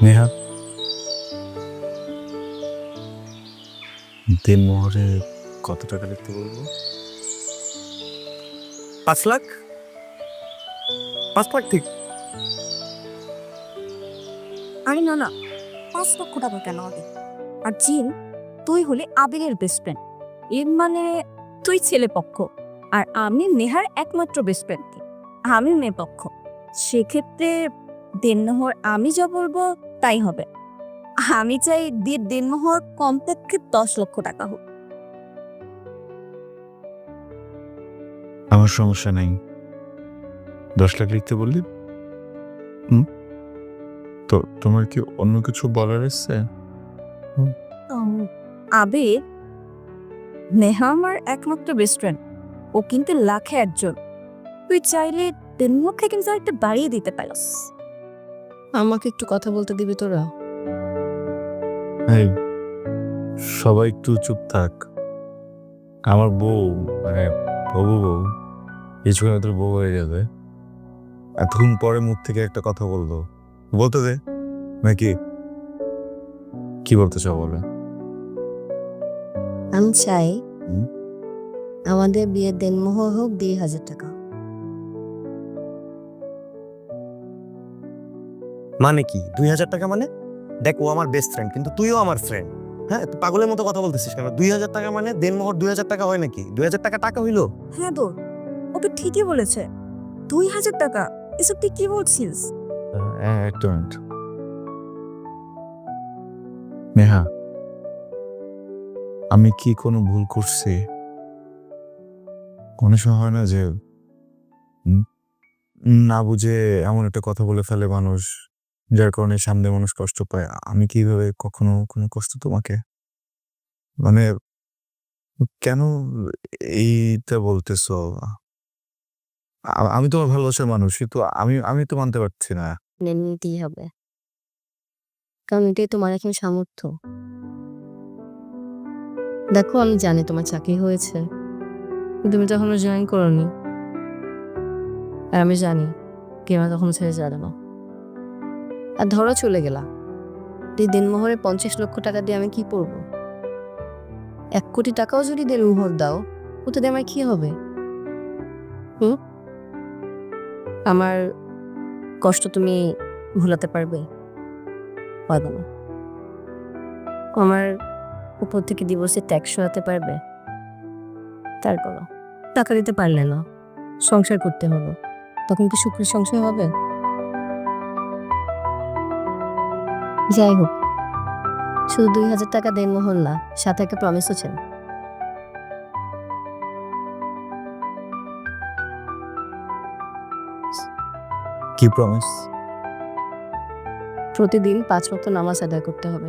নেহা, দিনমোহরে কত টাকা লিখতে বলবো? 5 লাখ। 5 লাখ ঠিক। আরে না না, 5 লক্ষ টাকা কেন হবে? আর জিন, তুই হলে আবিরের বেস্ট ফ্রেন্ড। এর মানে তুই ছেলে পক্ষ, আর আমি নেহার একমাত্র বেস্ট ফ্রেন্ড। আমি মেয়ে পক্ষ। সেক্ষেত্রে দেনমোহর আমি যা বলবো তাই হবে। আমি চাই দেনমোহর কমপক্ষে 10 লক্ষ টাকা হোক। আমার সমস্যা নাই, 10 লাখ লিখতে বললি। তো তোমার কি অন্য কিছু বলার আছে? আবির, নেহা আমার একমাত্র বেস্ট ফ্রেন্ড। ও কিন্তু লাখে একজন। তুই চাইলে দেনমোহরকে কিন্তু একটা বাড়িয়ে দিতে পারিস। আমাকে একটু কথা বলতে দিবি তোরা? এই, সবাই একটু চুপ থাক। আমার বউ, মানে হবু বউ, কিছুক্ষণ তোর বউ হয়ে যাবে। এতক্ষণ পরে মুখ থেকে একটা কথা বললো, বলতে দে নাকি? কি বলতে চাও বলে? আমি চাই হুম? আমাদের বিয়ের দেনমোহর হোক 2,000 টাকা। মানে কি 2,000 টাকা মানে? দেখ, ও আমার বেস্ট ফ্রেন্ড, কিন্তু তুইও আমার ফ্রেন্ড। হ্যাঁ, তুই পাগলের মতো কথা বলতেছিস কেন? 2,000 টাকা মানে দেনমোহর 2,000 টাকা হয় নাকি? 2,000 টাকা টাকা হইলো? হ্যাঁ দোর, ও তো ঠিকই বলেছে। 2,000 টাকা? এসব তুই কি বলছিস? একটা মিনিট। নেহা, আমি কি কোনো ভুল করছি? কোনো সময় হয় না যে উম, না বুঝে এমন একটা কথা বলে ফেলে মানুষ, যার কারণে সামনে মানুষ কষ্ট পায়। আমি কিভাবে কখনো কোনো কষ্ট তোমাকে, মানে কেন এইটা বলতেছো? আমি তোমার ভালোবাসার মানুষ, কিন্তু আমি আমি তো মানতে পারছি না। মেনে নিতেই হবে, কারণ এটাই তোমার এখন সামর্থ্য। দেখো, আমি জানি তোমার চাকরি হয়েছে, কিন্তু তুমি তো এখনো জয়েন করোনি। আর আমি জানি কেউ তখন ছেড়ে যাবে না। আর ধরো চলে গেলা, এই দেনমোহরে 50 লক্ষ টাকা দিয়ে আমি কি করবো? 1 কোটি টাকাও যদি দেনমোহর দাও, ওতে দিয়ে আমার কি হবে? আমার কষ্ট তুমি ভুলাতে পারবে? পারবে না। আমার উপর থেকে ডিভোর্সের ট্যাক্স সরাতে পারবে? তার করো। টাকা দিতে পারলে না, সংসার করতে হলো, তখন কি সুখের সংসার হবে? যাই হোক, শুধু 2,000 টাকা দেনমোহর না, সাথে একটা প্রমিসও ছিল। কি প্রমিস? প্রতিদিন 5 ওয়াক্ত নামাজ আদায় করতে হবে।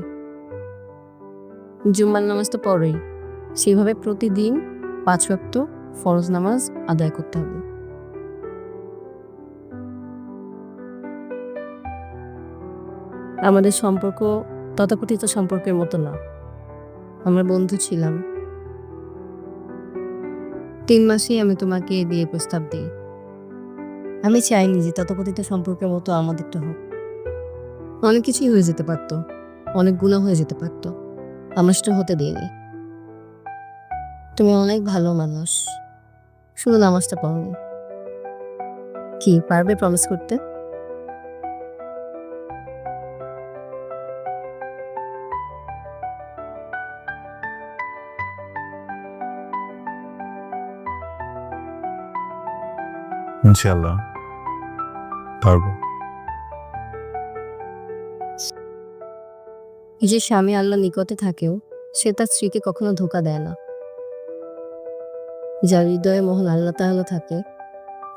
জুম্মার নামাজ তো পড়েই, সেভাবে প্রতিদিন 5 ওয়াক্ত ফরজ নামাজ আদায় করতে হবে। আমাদের সম্পর্ক তথাকথিত সম্পর্কের মতো না। আমরা বন্ধু ছিলাম। 3 মাসেই আমি তোমাকে বিয়ে প্রস্তাব দিই। আমি চাইনি যে তথাকথিত সম্পর্কের মতো আমাদেরটা হোক। অনেক কিছুই হয়ে যেতে পারতো, অনেক গুনাহ হয়ে যেতে পারতো, আমরা সেটা হতে দিইনি। তুমি অনেক ভালো মানুষ, শুধু নামাজটা পড়োনি। কি পারবে প্রমিস করতে? ইনশাআল্লাহ পারবো। যে স্বামী আল্লাহ নিকটে থাকেও সে তার স্ত্রীকে কখনো ধোঁকা দেয় না। যার হৃদয়ে মহান আল্লাহ তাআলা থাকে,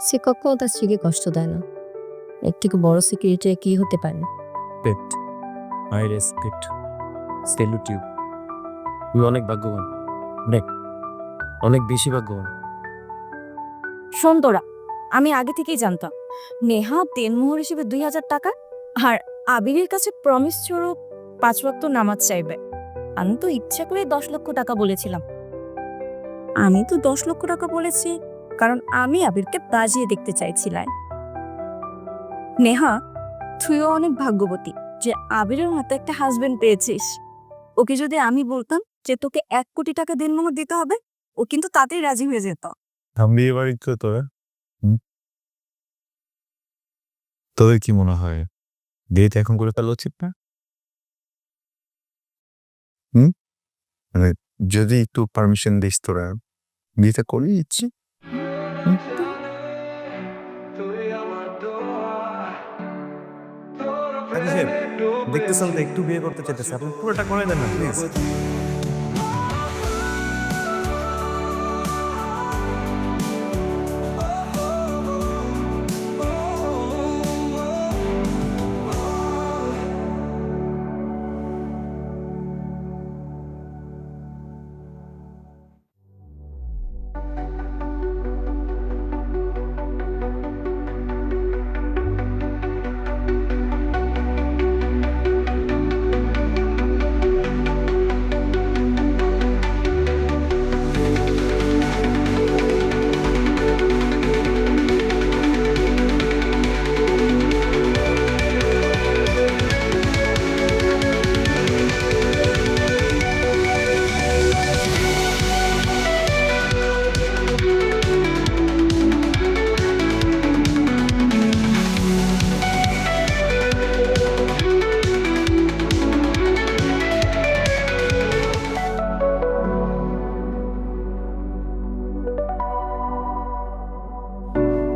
সে কখনো তার স্ত্রীকে কষ্ট দেয় না। এর থেকে বড় সিকিউরিটি কি হতে পারে? Respect, I respect, salute you. তুই অনেক ভাগ্যবান, অনেক অনেক বেশি ভাগ্যবান। শোন তোরা, আমি আগে থেকেই জানতাম নেহা দেনমোহর হিসেবে 2,000 টাকা আর আবিরের কাছে প্রমিস স্বরূপ 5 ওয়াক্ত নামাজ চাইবে। আমি তো ইচ্ছা করে 10 লক্ষ টাকা বলেছিলাম। আমি তো 10 লক্ষ টাকা বলেছি কারণ আমি আবিরকে বাজিয়ে দেখতে চাইছিলাম। নেহা, তুইও অনেক ভাগ্যবতী যে আবিরের মতো একটা হাজবেন্ড পেয়েছিস। ওকে যদি আমি বলতাম যে তোকে 1 কোটি টাকা দিনমোহর দিতে হবে, ও কিন্তু তাতেই রাজি হয়ে যেত। আমি বিয়ে বাড়ি করে তোরা তোদের কি মনে হয় বিয়েটা এখন করে ফেলা উচিত না? মানে যদি একটু পারমিশন দিস তোরা বিয়েটা করে দিচ্ছি। দেখতেছেন তো একটু বিয়ে করতে চাইতেছে, আপনি পুরোটা করে দেন না প্লিজ।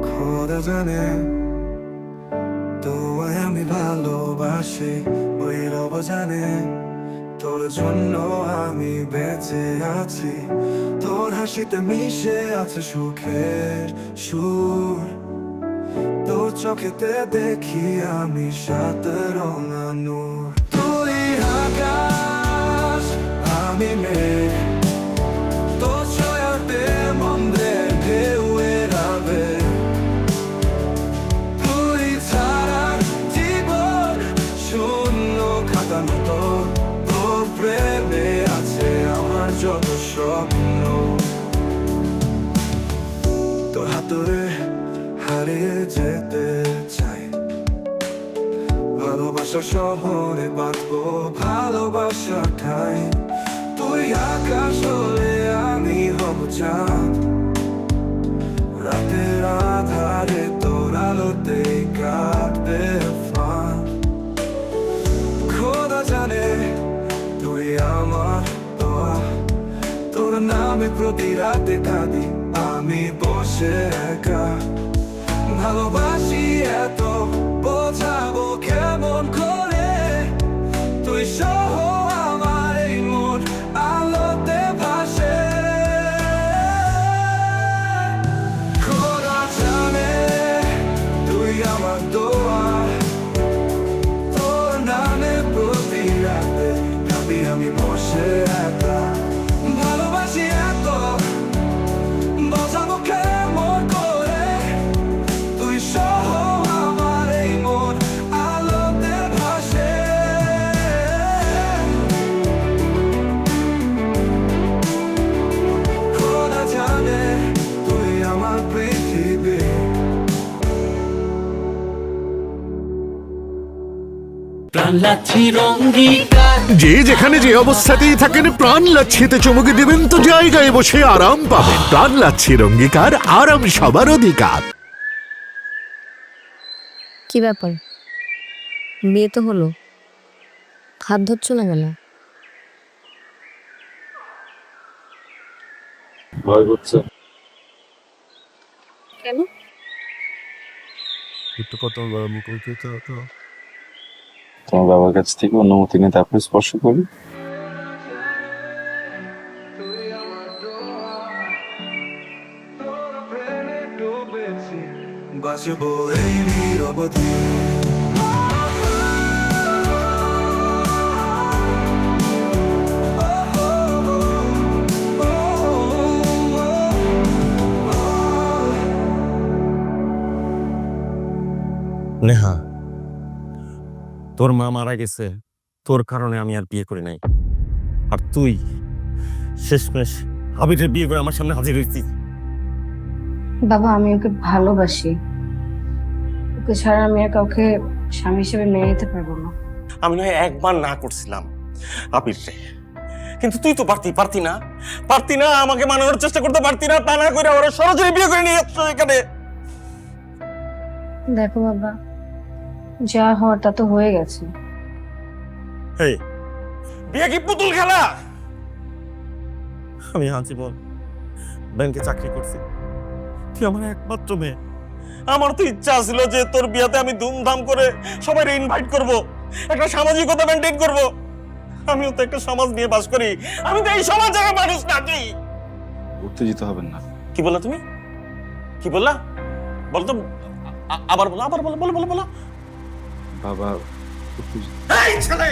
খোদা জানে তোমায় আমি ভালোবাসি, ওই রব জানে তোর জন্য আমি বেঁচে আছি। তোর হাসিতে মিশে আছে সুখের সুর, তোর চোখেতে দেখি আমি সাত রঙা নূর। তুই আকাশ আমি মেঘ, তোর ছয়াতে মন্দের ঢেউ এড়াবে। তুই ছাড়া জীবন শূন্য খাতা মতো, তোর প্রেমে আছে আমার যত স্বপ্ন। তোর হাতরে হারিয়ে যেতে চাই, ভালোবাসা শহরে বাঁধবো ভালোবাসা ঠাই। তুই আকাশ হলে আমি হব চাঁদ, রাতের আধারে তোর আলোতে কাটবে ফাঁদ। খোদা জানে তুই আমার দোয়া, তোর নামে প্রতি রাতে কাঁদি আমি বসে একা। ভালোবাসি এত বোঝাবো কেমন করে, তুই সহ আমার এই মন আলোতে ভাসে। খোদা জানে তুই আমার দোয়া, তোর নামে প্রতি রাতে ভাবি আমি বসে একা। ভালোবাসি এত বোঝাবো কেমন করে, তুই সহ আমার এই মন আলোতে ভাসে। খোদা জানে তুই আমার পৃথিবী। যে যেখানে যে অবস্থাতেই থাকেন প্রাণ লাচ্ছিতে চমকে দেবেন তো জায়গায় বসে আরাম পাবেন। প্রাণ লাচ্ছির অঙ্গীকার, আরাম সবার অধিকার। কি ব্যাপার, বিয়ে তো হলো, হাত ধরছ না কেন? ভয় করছে। কেন? একটু কত মুখোমুখি তো তোমার বাবার কাছ থেকে অনুমতি নিয়ে তারপরে স্পর্শ করি। বাঁচবো এই নিরবধি। নেহা, তোর মা মারা গেছে, তোর কারণে আমি আর বিয়ে করি নাই। আর তুই শেষমেশ আবিরের বিয়ে করে আমার সামনে হাজির হয়েছিস। বাবা, আমি ওকে ভালোবাসি, ওকে ছাড়া আমি আর কাউকে স্বামী হিসেবে মেনে নিতে পারবো না। আমি নয় একবার না করছিলাম আবির রে, কিন্তু তুই তো পারতি না আমাকে মানানোর চেষ্টা করতে পারতি না, তা না করে ওরা সরাসরি বিয়ে করে নিয়ে আসছো এখানে। দেখো বাবা, যা হওয়ার তা তো হয়ে গেছে। এই বিয়ে কি পুতুল খেলা? আমি আজীবন ব্যাংকে চাকরি করছি, তুই আমার একমাত্র মেয়ে। আমার তো ইচ্ছা ছিল যে তোর বিয়াতে আমি ধুমধাম করে সবাই ইনভাইট করব, একটা সামাজিকতা মেনটেন করব। আমিও তো একটা সমাজ নিয়ে বাস করি, আমি তো এই সমাজের মানুষ নাকি। উত্তেজিত হবেন না। কি বললা তুমি? কি বললা? বল তো, আবার বলো। বাবা উত্তেজিত। এই ছেলে,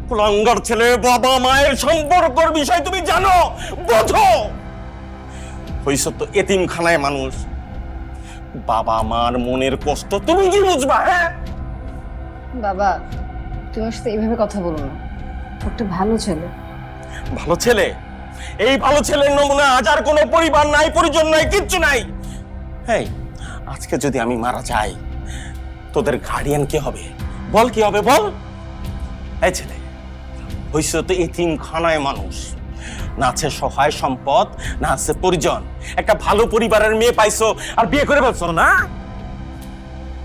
কুলাঙ্গার ছেলে, বাবা মায়ের সম্পর্কের বিষয় তুমি জানো, বোঝো? হইছ তো এতিমখানায় মানুষ, বাবা মার মনের কষ্ট তুমি কি বুঝবা? হ্যাঁ বাবা, তুমি ওর সাথে এইভাবে কথা বলো না। ও একটা ভালো ছেলে। ভালো ছেলে? এই ভালো ছেলের নমুনা আজ আর কোনো পরিবার নাই, পরিজন নাই, কিচ্ছু নাই। হ্যাঁ, আজকে যদি আমি মারা যাই, তোদের গার্ডিয়ান কে হবে? বল কি হবে, বল। এই ছেলে, হইছ তো এতিমখানায় মানুষ, না আছে সহায় সম্পদ, না আছে পরিজন। একটা ভালো পরিবারের মেয়ে পাইছো আর বিয়ে করে ফেলছো না?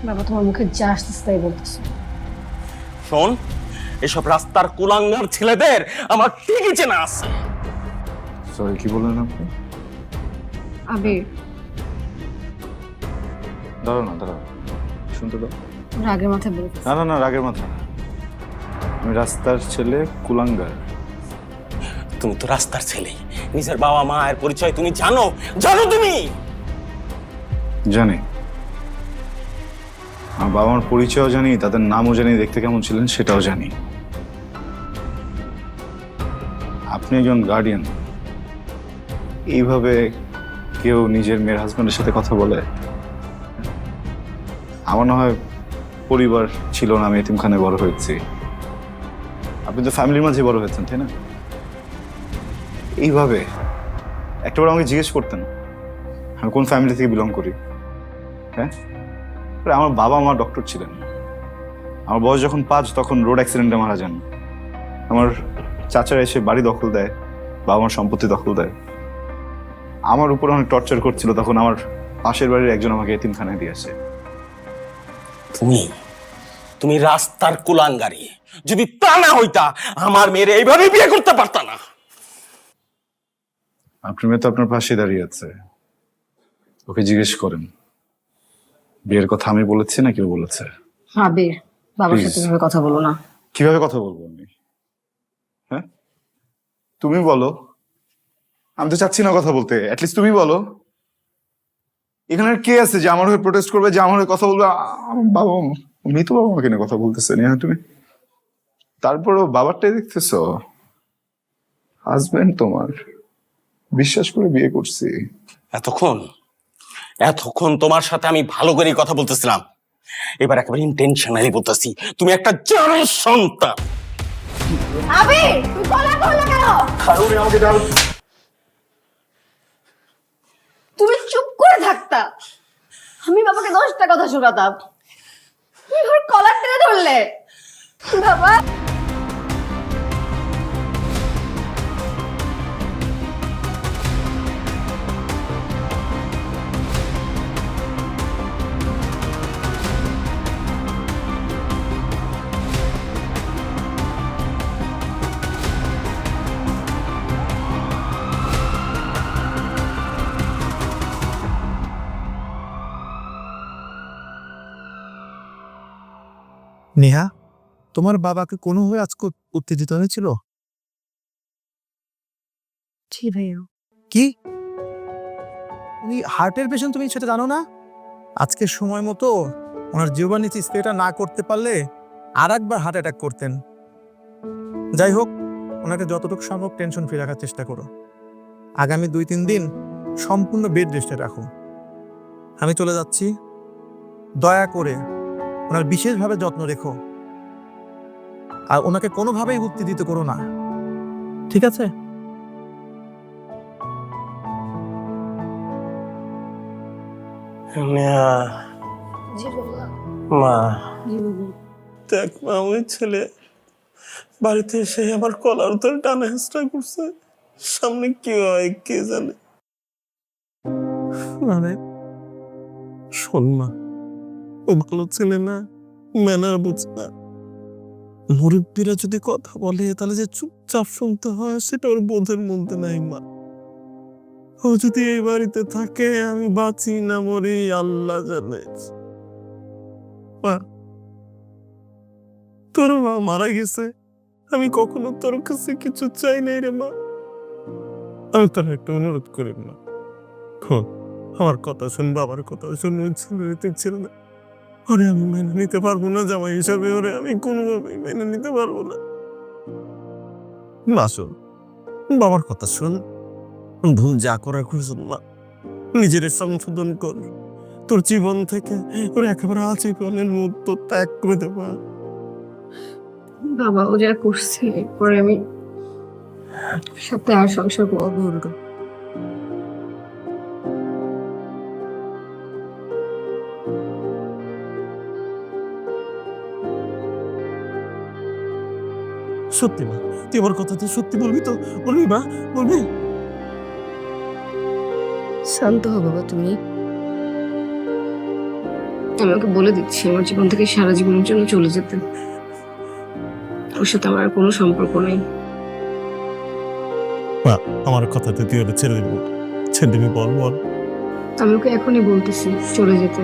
বাবা, তোমার মুখে যা আসতেছে তাই বলতেছো। শোন, এসব রাস্তার কুলাঙ্গার ছেলেদের আমার ঠিকই চেনা আছে। সরি, কি বললেন আপনি? আবির, দাঁড়াও, শুনতে দাও। রাগের মাথায় বলতে না, রাগের মাথা না। আমি রাস্তার ছেলে, কুলাঙ্গার। তুমি তো রাস্তার ছেলে, নিজের বাবা মায়ের পরিচয় তুমি জানো তুমি? জানি, আমার বাবা মার পরিচয়ও জানি, তাদের নামও জানি, দেখতে কেমন ছিলেন সেটাও জানি। আপনি একজন গার্ডিয়ান, এইভাবে কেউ নিজের মেয়ের হাজব্যান্ডের সাথে কথা বলে? আমার না হয় পরিবার ছিল না, আমি এতিমখানায় বড় হয়েছি। আপনি তো ফ্যামিলির মাঝে বড় হয়েছেন, তাই না? এইভাবে একটাবার আমাকে জিজ্ঞেস করতেন আমি কোন ফ্যামিলি থেকে বিলং করি। হ্যাঁ, আমার বাবা মা ডক্টর ছিলেন। আমার বয়স যখন 5 তখন রোড অ্যাক্সিডেন্টে মারা যান। আমার চাচারা এসে বাড়ি দখল দেয়, বাবা মার সম্পত্তি দখল দেয়। আমার উপর অনেক টর্চার করছিল, তখন আমার পাশের বাড়ির একজন আমাকে এতিমখানায় দিয়ে আসে। তুমি রাস্তার কুলাঙ্গারি, যদি তা না হইতা আমার মেয়ের এইভাবে বিয়ে করতে পারতা না। আপনার মেয়ে তো আপনার পাশে দাঁড়িয়ে আছে, ওকে জিজ্ঞেস করেন বিয়ের কথা আমি বলেছি না কেউ বলেছে। আবির, বাবার সাথে এভাবে কথা বলো না। কিভাবে কথা বলবো আমি? হ্যাঁ, তুমি বলো। আমি তো চাচ্ছি না কথা বলতে, অ্যাটলিস্ট তুমি বলো। এখানে আর কে আছে যে আমার হয়ে প্রোটেস্ট করবে, যে আমার হয়ে কথা বলবে? আমার বাবা, মৃত বাবা মাকে নিয়ে কথা বলতেছে না তুমি? তারপরও বাবারটাই দেখতেছো, হাজবেন্ড তোমার, বিশ্বাস করে বিয়ে করছি। এতক্ষণ তোমার সাথে আমি ভালো করে কথা বলতেছিলাম, এবার একেবারে ইন্টেনশনালি বলতেছি, তুমি একটা জানোয়ার সন্তান। আবির, তুই গলা করলে কেন? তুমি চুপ করে থাকতা, আমি বাবাকে 10টা কথা শোনাতাম। তুমি ওর কলার টেনে ধরলে। বাবা, নেহা, তোমার বাবাকে কোনোভাবে আজকে উত্তেজিত হয়েছিল? জি ভাইয়া। কি, উনি হার্টের পেশেন্ট, তুমি সেটা জানো না? আজকে সময় মতো ওনার জিওবানিচি স্প্রেটা না করতে পারলে আর একবার হার্ট অ্যাটাক করতেন। যাই হোক, ওনাকে যতটুকু সম্ভব টেনশন ফ্রি রাখার চেষ্টা করো। আগামী 2-3 দিন সম্পূর্ণ বেড রেস্টে রাখো। আমি চলে যাচ্ছি, দয়া করে ওনার বিশেষভাবে যত্ন রেখো, আর ওনাকে কোনোভাবেই উত্তেজিত করো না, ঠিক আছে? মা, দেখ মা, ওই ছেলে বাড়িতে এসে আমার কলার ধরে টানা হেঁচড়া করছে। সামনে কি হয় কে জানে। মানে শোন মা, ও ভালো ছেলে না, ম্যানার বুঝে না। মুরব্বীরা যদি কথা বলে তাহলে যে চুপচাপ শুনতে হয় সেটা ওর বোধের মধ্যে নাই মা। ও যদি এই বাড়িতে থাকে আমি বাঁচি না মরি আল্লাহ জানে। মা, তোর মা মারা গেছে, আমি কখনো তোর কাছে কিছু চাই নাই রে মা। আমি তোর একটা অনুরোধ করি মা, শোন, আমার কথা শুন, বাবার কথা শুন। ছেলে না, ওরে আমি মেনে নিতে পারবো না জামাই হিসাবে, ওরে আমি কোনোভাবেই মেনে নিতে পারবো না। না শোন, বাবার কথা শুন, ভুল যা করার করছেন মা, নিজের সংশোধন কর। তোর জীবন থেকে ওর একেবারে আজীবনের মতো ত্যাগ করে দেবা। বাবা ও যা করছে পরে আমি সাথে আর সংসার করবো। সত্যি মা, তুই আমার কথাতে সত্যি বলবি তো? বলবি মা, বলবি? শান্ত হো বাবা তুমি। আমি ওকে বলে দিচ্ছি আমার জীবন থেকে সারা জীবনের জন্য চলে যেতে। ওর সাথে আমার আর কোনো সম্পর্ক নেই। মা, আমার কথাতে তুই ওটা ছেড়ে দিবি? ছেড়ে দিবি? বল বল। আমি ওকে এখনই বলতেছি চলে যেতে।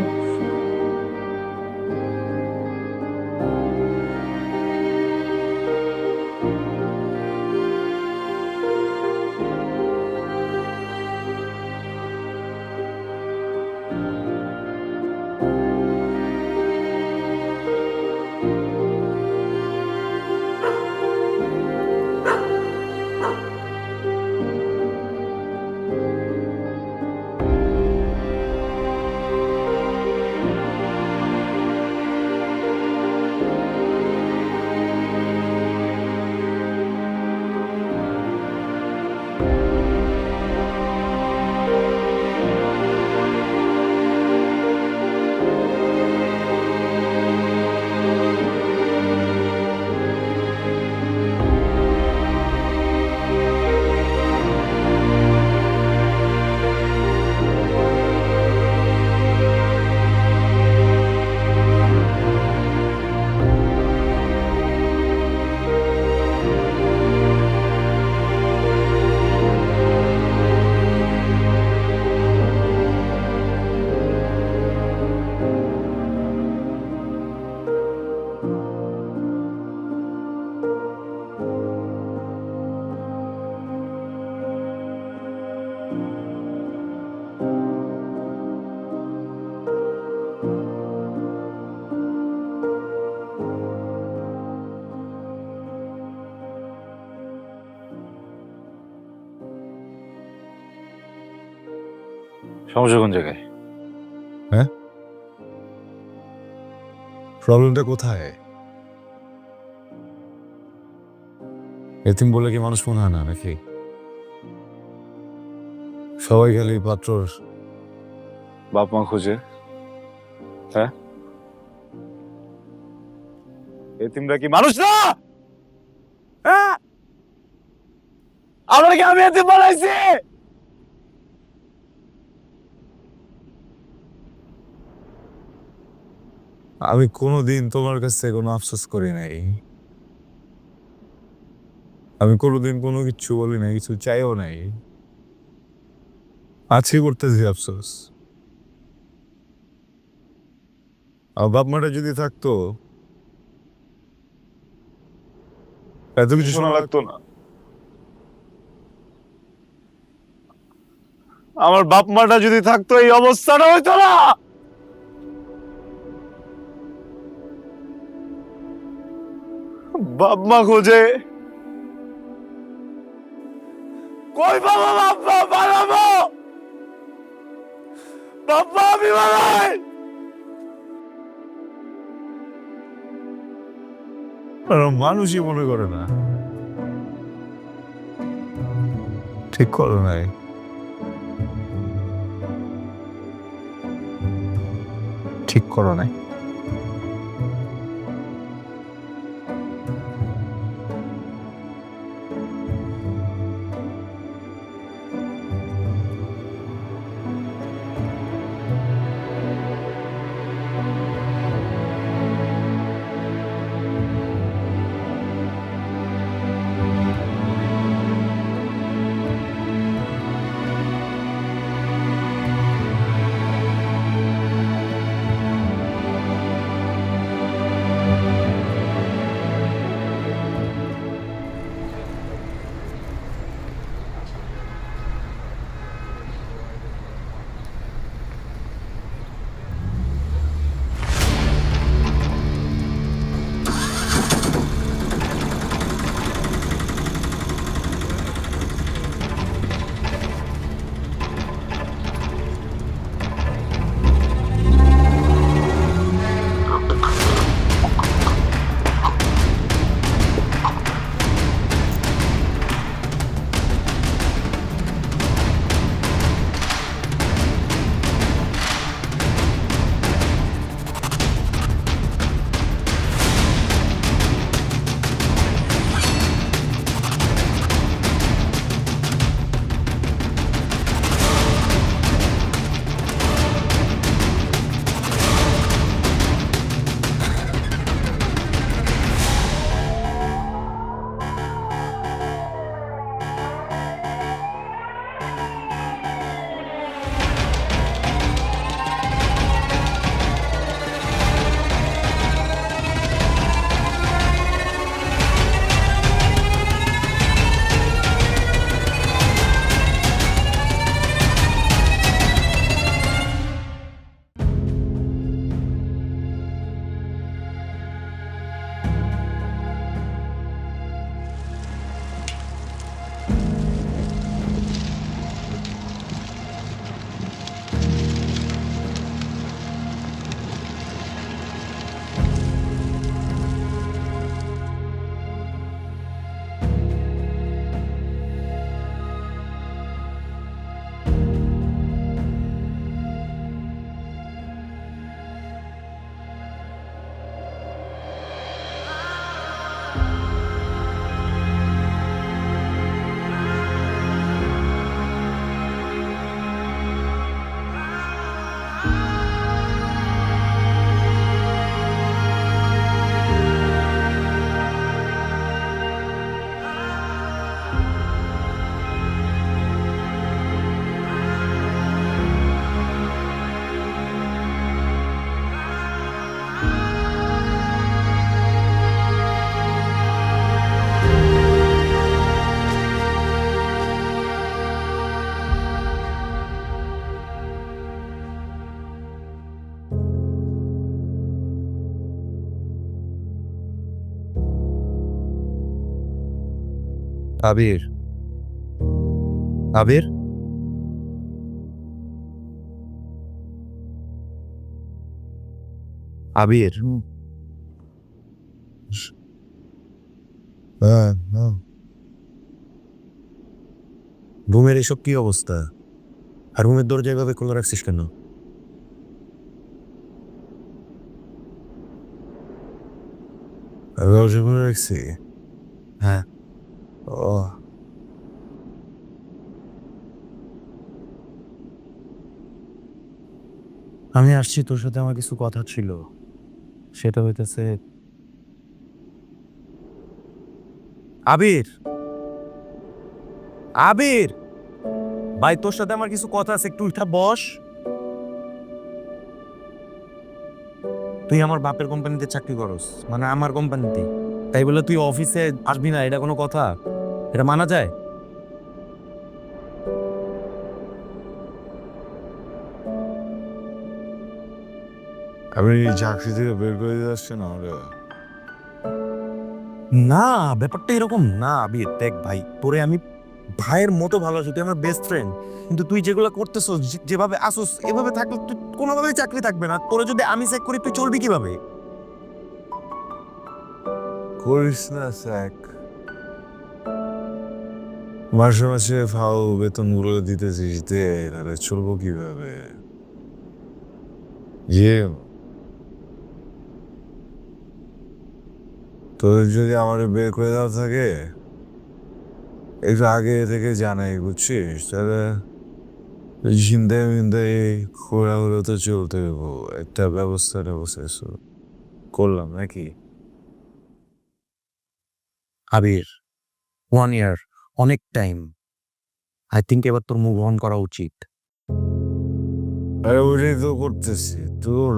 সমস্যা কোন জায়গায়? প্রবলেমটা কোথায়? এতিম বলে কি মানুষ মনে হয় না নাকি? সবাই খালি পাত্রর বাপ মা খোঁজে, হ্যাঁ? এতিমরা কি মানুষ না? হ্যাঁ, আমরা কি আমি এতিম বানাইছি? আমি কোনোদিন তোমার কাছে কোনো আফসোস করি নাই। আমি কোনোদিন কোনো কিছু বলি নাই, কিছু চাইও নাই। আজকে করতেছি আফসোস। আর বাপ মাটা যদি থাকতো এত কিছু শোনা লাগতো না। আমার বাপ মাটা যদি থাকতো এই অবস্থাটা হইতো না। বাপ মা খোঁজে, কই বাবা? বাপ মা বানাবো, বাপ মা আমি বানাই। মানুষই মনে করে না। ঠিক করো নাই। ঠিক করো নাই। আবির, আবির, আবির। রুমের এসব কি অবস্থা? আর রুমের দরজা এভাবে খোলা রাখছিস কেন? দরজা খোলা রাখছি? হ্যাঁ। ও, আমি আসছি, তোর সাথে আমার কিছু কথা ছিল। সেটা হইতেছে আবির, আবির ভাই, তোর সাথে আমার কিছু কথা আছে, একটু উঠা বস। তুই আমার বাপের কোম্পানিতে চাকরি করস, মানে আমার কোম্পানিতে, তাই বলে তুই অফিসে আসবি না? এটা কোনো কথা? এটা মানা যায়? আপনি চাকরি থেকে বের করে দিয়ে আসছেন আমাকে? না, ব্যাপারটা এরকম না আবির। দেখ ভাই, তোরে আমি ভাইয়ের মতো ভালোবাসি, তুই আমার বেস্ট ফ্রেন্ড। কিন্তু তুই যেগুলো করতেছস, যেভাবে আসোস, এভাবে থাকলে তুই কোনোভাবেই চাকরি থাকবে না। তোরে যদি আমি চেক করি, তুই চলবি কিভাবে? করিস না স্যাক, মাসে মাসে ফাও বেতনগুলো দিতেছিস, দে, তাহলে চলবো কিভাবে? ইয়ে, তোদের যদি আমার বের করে দেওয়া থাকে, একটু আগে থেকে জানাই, বুঝছিস? তাহলে চিন্তায় মিন্তায় খোলা হলে তো চলতে হবো, একটা ব্যবস্থা করলাম নাকি? আবির, 1 ইয়ার অনেক টাইম। আই থিঙ্ক এবার তোর মুভ অন করা উচিত। আরে ওইটাই তো করতেছি তোর।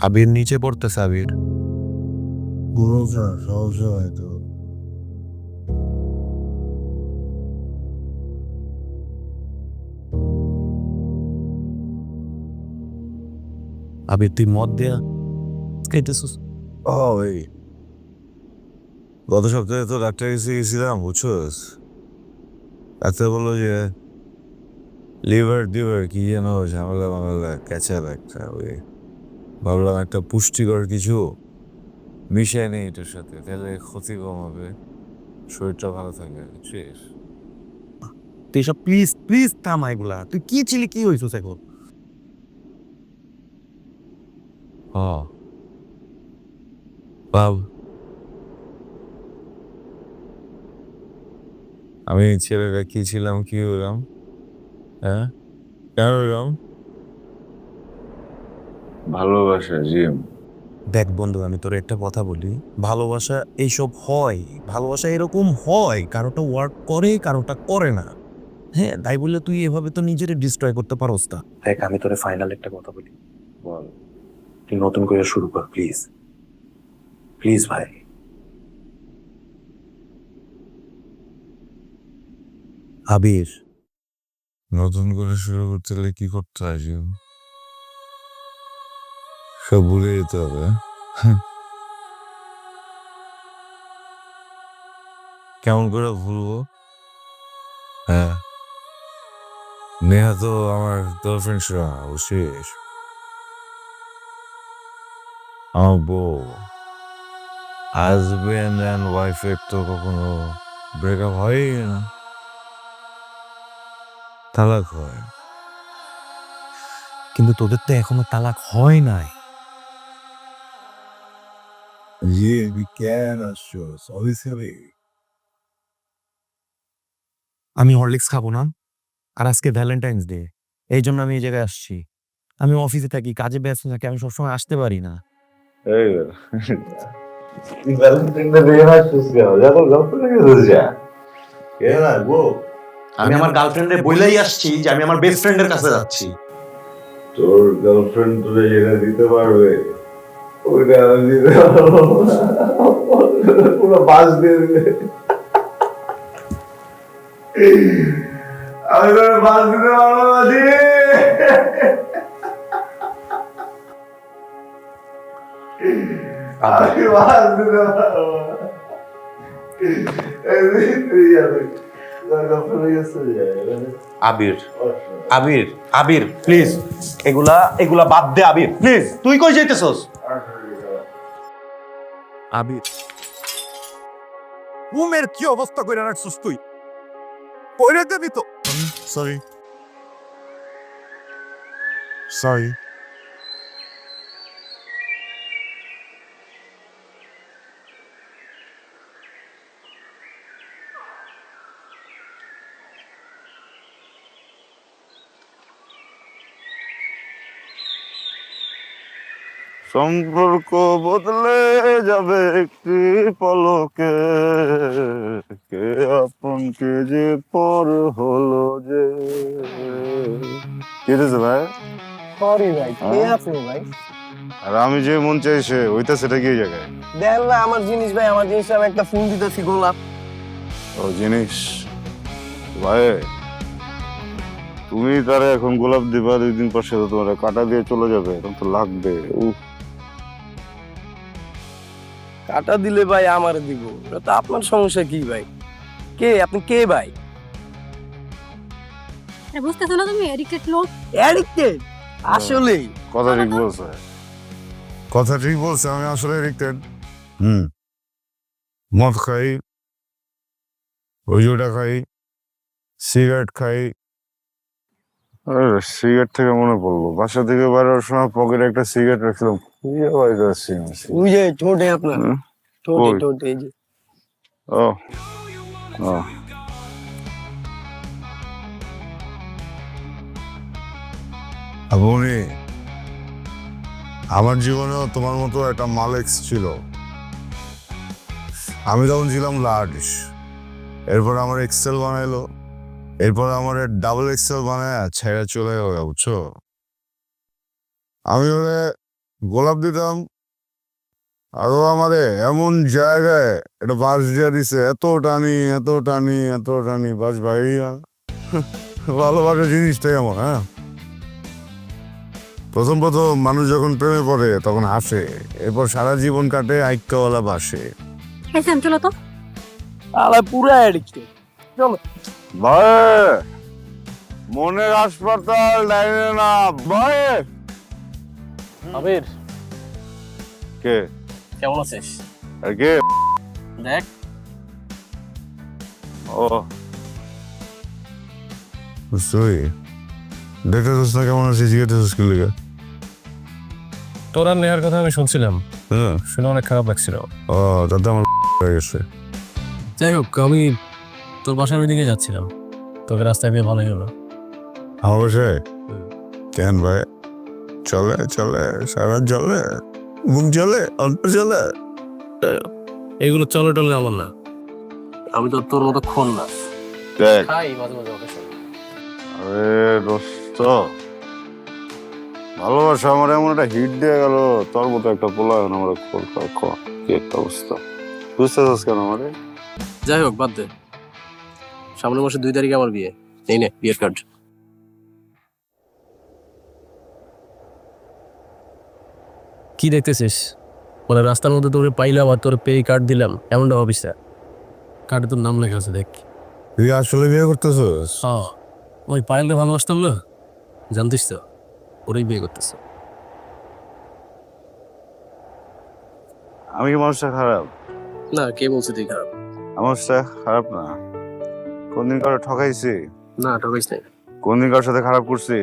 আবির নিচে পড়তেছে। আবির, সহজ হয়তো। আবির তুই মদ দেয়া খাইতেছিস? ও ভাই, গত সপ্তাহে তো ডাক্তার কাছে গেছিলাম, বুঝছোস? ডাক্তার বললো যে লিভার কি যেন ঝামেলা মামেলা ক্যাচাল একটা। ওই ভাবলাম একটা পুষ্টিকর কিছু মিশিয়ে নেই এটার সাথে, তাহলে ক্ষতি কম হবে, শরীরটা ভালো থাকবে, বুঝছিস? তুই সব প্লিজ প্লিজ থামা এগুলা। তুই কি ছিলি, কি হয়েছিস এখন? ভাব, আমি ছেলেটা কি ছিলাম, কি হলাম, হ্যাঁ? কেন হলাম? ভালোবাসা জিম। দেখ বন্ধু, আমি তোর একটা কথা বলি, ভালোবাসা এইসব হয়, ভালোবাসা এরকম হয়, কারোটা ওয়ার্ক করে, কারোটা করে না। হ্যাঁ, তাই বললে তুই এভাবে তো নিজের ডিস্ট্রয় করতে পারোস না। দেখ, আমি তোরে ফাইনাল একটা কথা বলি, বল। তুই নতুন করে শুরু কর, প্লিজ প্লিজ ভাই। আবির, নতুন করে শুরু করতে হলে কি করতে হয় জিম? সব ভুলে যেতে হবে? কেমন করে ভুলবো? হ্যাঁ, নেহা তো আমার গার্লফ্রেন্ড ছিল না, বুঝছিস? আমার বউ। হাজবেন্ড অ্যান্ড ওয়াইফের তো কখনো ব্রেকআপ হয়ই না, তালাক হয়। কিন্তু তোদের তো এখনো তালাক হয় নাই। কেন আসছো? অবভিয়াসলি আমি হরলিক্স খাবো না, আর আজকে ভ্যালেন্টাইন্স ডে, এই জন্য আমি এই জায়গায় আসছি। আমি অফিসে থাকি, কাজে ব্যস্ত থাকি, আমি সবসময় আসতে পারি না। আমি আমার গার্লফ্রেন্ডে বইলাই আসছি যে আমি আমার বেস্ট ফ্রেন্ডের কাছে যাচ্ছি। তোর গার্লফ্রেন্ড তোরে যেটা দিতে পারবে ওইটা আমি দিতে পারবো না। পুরো বাস দিয়ে দিবে। আমি তোর বাস দিতে পারবো না জি। আমি বাস দিতে পারবো না। আবির আবির আবির প্লিজ, এগুলা এগুলা বাদ দে আবির প্লিজ। তুই কই যাইতেছস? আবির রুমের কি অবস্থা করে রাখছিস তুই? কইরে দেবি তো। Sorry sorry. সম্পর্ক বদলে যাবে একটি পলকে, কে আপন কে যে পর হলো যে। কেটেছে ভাই? সরি ভাই, কে আপনি ভাই? আর আমি যে মন চাইছে ওইটা সেটা কি জায়গায়? দেন না আমার জিনিস ভাই, আমার জিনিস আমি একটা ফোন দিতেছি গোলাপ। ও জিনিস ভাই, তুমি তারে এখন গোলাপ দিবা, 2 দিন পর সে তো তোমার কাটা দিয়ে চলে যাবে, তখন তো লাগবে। কাটা দিলে ভাই আমার দিব, এটা তো আপনার সমস্যা কি ভাই? কে আপনি, কে ভাই? বুঝতেছো না তুমি এডিক্টেড লোক? অ্যাডিক্টেড? আসলেই কথা ঠিক বলছে, কথা ঠিক বলছে। আমি আসলে এডিক্টেড। মদ খাই, ওইটা খাই, সিগারেট খাই। সিগারেট থেকে মনে পড়লো, বাসা থেকে বেরোর সময় পকেটে একটা সিগারেট রাখছিলাম। ওই যে ঠোঁটে আপনার, ঠোঁটে কই? ঠোঁটে এই যে। ও ও আপনি, আমার জীবনেও তোমার মতো একটা মালেক্স ছিল। আমি তখন ছিলাম লার্জ, এরপর আমার এক্সেল বানাইলো, এরপর আমার ডাবল এক্সেল বানায় ছেড়ে চলে গেল, বুঝছো? আমি ওরে গোলাপ দিতাম, আরো আমারে এমন জায়গায় একটা বাস দিয়ে দিছে, এত টানি এত টানি এত টানি, বাস বাইরিয়া। ভালোবাসা জিনিসটাই এমন। হ্যাঁ, প্রথম প্রথম মানুষ যখন প্রেমে পড়ে তখন হাসে, এরপর সারা জীবন কাটে আইক্কাওয়ালা বাসে। হ্যাঁ চলো তো। আলা পুরো অ্যাডিক্টেড। চলো ভাই, মনের হাসপাতাল ডাইনে না ভাই। আবির, কে? কেমন আছিস? আর কে? দেখ ও বুঝছি, দেখতেছিস না কেমন আছে, জিজ্ঞেস কি লেগে? তোরা নেওয়ার কথা আমি শুনছিলাম, হ্যাঁ, শুনে অনেক খারাপ লাগছিল। ও তাতে আমার হয়ে গেছে। যাই হোক, আমি তোর বাসার ওই দিকে যাচ্ছিলাম, তোকে রাস্তায় পেয়ে ভালোই হলো। আমার বাসায়? কেন ভাই? চলে চলে সারা চলে, মুখ চলে, অল্প চলে। এইগুলো চলে টলে আমার না, আমি তো তোর মতো খন না, দেখ খাই মাঝে মাঝে অকেশন। আরে দোস্ত, ভালোবাসা আমার এমন একটা হিট দিয়ে গেল, তোর মতো একটা পোলা এখন আমার কি একটা অবস্থা। বুঝতেছিস কেন আমারে? যাই হোক, বাদ দে। সামনের মাসে 2 তারিখে আমার বিয়ে, এই নে বিয়ের কার্ড। কি দেখতেছিস? মানে রাস্তার মধ্যে তোরে পাইলাম আর তোর পে কার্ড দিলাম, এমনটা ভাবিস না। কার্ডে তোর নাম লেখা আছে, দেখ। তুই আসলে বিয়ে করতেছিস? হ্যাঁ, ওই পায়েলকে ভালোবাসতাম না, জানতিস তো, ওরাই বিয়ে করতেছে। আমি কি মানুষটা খারাপ? না, কে বলছে তুই খারাপ? মানুষটা খারাপ না। কোনদিন কারো ঠকাইছি? না, ঠকাইস নাই, কোনদিন কারোর সাথে খারাপ করছি?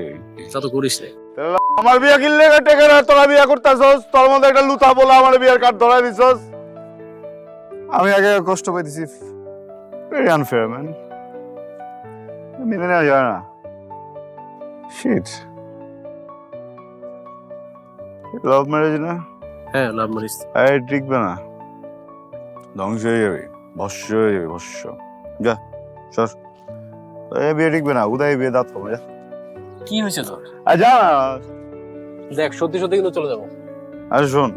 তা তো করিস নাই। আমার বিয়ে কিনলে টেকে না, তোরা বিয়ে করতেছস, তোর মধ্যে একটা লুতা বলে আমার বিয়ের কার্ড ধরাই দিছস। আমি আগে কষ্ট পাইতেছি, ভেরি আনফেয়ার ম্যান, মেনে নেওয়া যায় না। শিট, লাভ ম্যারেজ না? হ্যাঁ, লাভ ম্যারেজ। এই টিকবে না, ধ্বংস হয়ে যাবে, ভস্য হয়ে যাবে, ভস্য। যা সর, এই বিয়ে টিকবে না, উদয় বিয়ে দাঁত কমে। যা, কি হয়েছে তোর? যা না। দেখ, সত্যি সত্যি কিন্তু চলে যাবো। আরে শোন,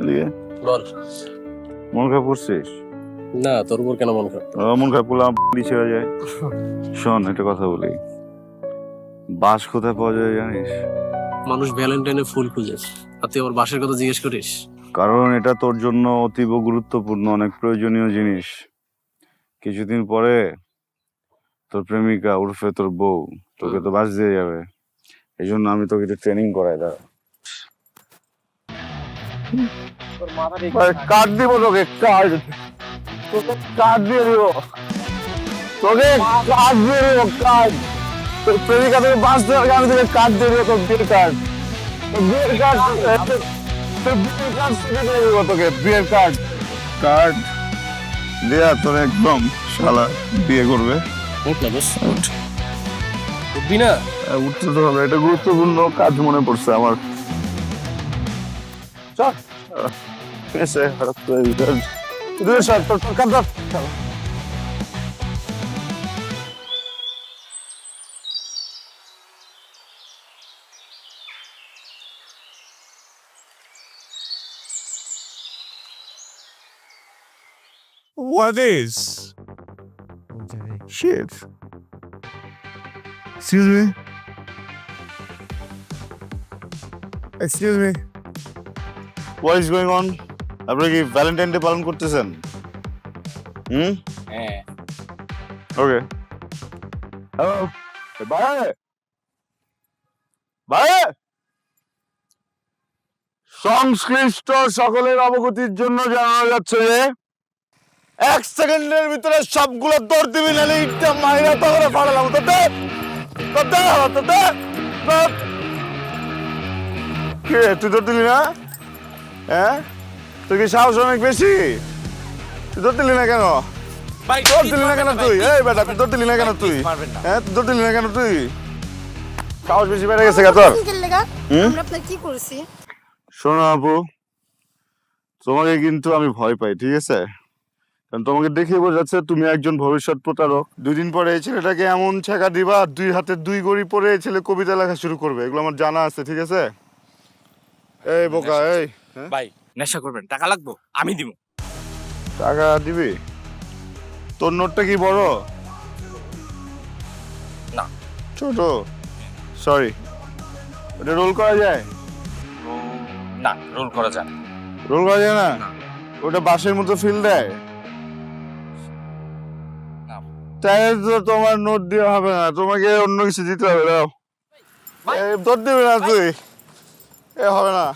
এদিকে। বল। মন খারাপ করছিস? না, তোর উপর কেন মন খারাপ? মন খারাপ করলে আমার পুলিশ হয়ে যায়। শোন একটা কথা বলি, বাস কোথায় পাওয়া যায় জানিস? মানুষ ভ্যালেন্টাইনে ফুল খুঁজে, আর তুই আমার বাসের কথা জিজ্ঞেস করিস? কারণ এটা তোর জন্য অতীব গুরুত্বপূর্ণ, অনেক প্রয়োজনীয় জিনিস। কিছুদিন পরে তোর প্রেমিকা উর্ফে তোর বউ তোকে তো বাস দিয়ে যাবে, এই জন্য আমি তোকে ট্রেনিং করাই। দাঁড়া, কার্ড দিব তোকে, কার্ড তোকে কার্ড দিয়ে দিব, তোকে কার্ড দিয়ে দিব, কার্ড। তোর প্রেমিকা তোকে বাস দেওয়ার আগে আমি তোকে কার্ড দিয়ে দিব, তোর বিয়ের কার্ড, তোর বিয়ের কার্ড, তোর বিয়ের কার্ড দিয়ে দিব তোকে, বিয়ের কার্ড। কার্ড দেয়া তোর একদম শালা বিয়ে করবে। উঠ না বস, উঠ। উঠবি না? উঠতে তো হবে, এটা গুরুত্বপূর্ণ কাজ মনে পড়ছে আমার। চল এসে দূরে সর, তোর কাজ ধর। What is? Shit. Excuse me. Excuse me. What is going on? আপনারা কি ভ্যালেন্টাইন ডে পালন করতেছেন? হ্যাঁ। ওকে। হ্যালো ভাই, ভাই সংশ্লিষ্ট সকলের অবগতির জন্য জানানো যাচ্ছে যে 1 সেকেন্ডের ভিতরে সবগুলো দৌড় দিবি, নাহলে ইটটা মাইরা তখন ফাড়ালাম তোতে তোতে তোতে। কে তুই দৌড় দিলি না? হ্যাঁ, তুই কি সাহস অনেক বেশি? তুই দৌড় দিলি না কেন? দৌড় দিলি না কেন তুই? এই বেটা, তুই দৌড় দিলি না কেন তুই? হ্যাঁ, তুই দৌড় দিলি না কেন তুই? সাহস বেশি বেড়ে গেছে গা তোর? কি করেছি? শোনো আপু, তোমাকে কিন্তু আমি ভয় পাই, ঠিক আছে? কারণ তোমাকে দেখে বোঝা যাচ্ছে তুমি একজন ভবিষ্যৎ প্রতারক। 2 দিন পরে এই ছেলেটাকে এমন ছেঁকা দিবা, 2 হাতে 2 গড়ি পরে এই ছেলে কবিতা লেখা শুরু করবে, এগুলো আমার জানা আছে, ঠিক আছে? এই বোকা, এই ভাই নেশা করবেন, টাকা লাগবো, আমি দিব। টাকা দিবি? তোর নোটটা কি বড়? না, ছোট। সরি, ওটা রোল করা যায়? না, রোল করা যায় না। রোল করা যায় না? ওটা বাসের মতো ফিল দেয়? তাই তো তোমার নোট দেওয়া হবে না, তোমাকে অন্য কিছু দিতে হবে। দাও, তোর দিবি না তুই? এ হবে না,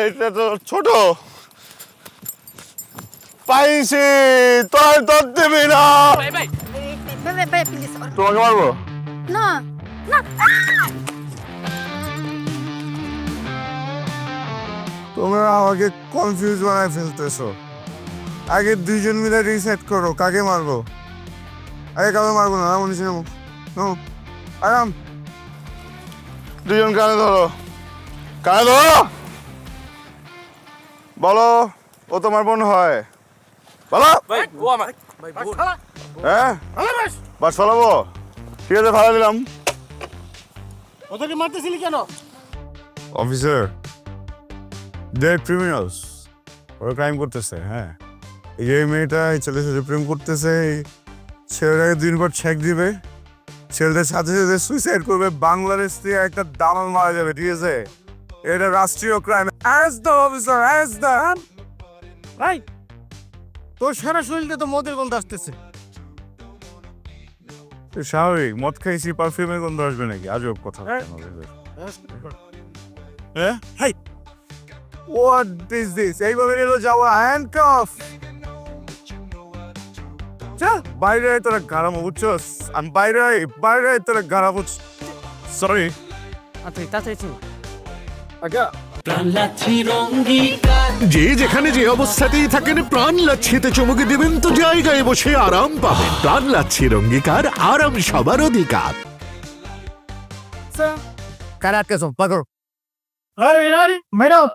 এটা তো ছোট। পাইছি, তোর তোর দিবি না। তোমাকে মারবো না। তোমরা আমাকে কনফিউজ বানায় ফেলতেছো। আগে 2 জন মিলে রিসেট করো, কাকে মারবো? আগে কাউকে মারবো না, মনীষ নেবো। আরাম। 2 জন কানে ধরো, কানে ধরো। বলো, ও তোমার বোন হয়? বলো। ও আমার হ্যাঁ, বাস ফলাবো? ঠিক আছে, ফালা দিলাম। ওদেরকে মারতেছিলি কেন? অফিসার, দে ক্রিমিনালস, ওরা ক্রাইম করতেছে। হ্যাঁ, এই যে মেয়েটা এই ছেলের সাথে প্রেম করতেছে, এই ছেলেটাকে 2 দিন পর ছেক দিবে, ছেলেটার সাথে সাথে সুইসাইড করবে, বাংলাদেশ থেকে একটা দামাল মারা যাবে, ঠিক আছে? এটা রাষ্ট্রীয় crime. As the officer, as the ভাই, তোর সারা শরীরে তো মদের গন্ধ আসতেছে। স্বাভাবিক, মদ খাইছি, পারফিউমের গন্ধ আসবে নাকি? আজব কথা। হ্যাঁ, হাই, হোয়াট ইজ দিস? এইভাবে এলো যাওয়া, হ্যান্ডকাফ। চল বাইরে আয়, তোরা গারাম বুঝছস? আমি বাইরে আয়, বাইরে আয়, তোরা গারাম বুঝ। সরি। আচ্ছা, তাড়াতাড়ি চল। যে যেখানে যে অবস্থাতেই থাকেন, প্রাণ লাচ্ছিতে চমকে দেবেন তো জায়গায় বসে আরাম পাবেন। প্রাণ লাচ্ছির অঙ্গীকার, আরাম সবার অধিকার। কারা আটকেছো? পাগল। আরে ম্যাডাম,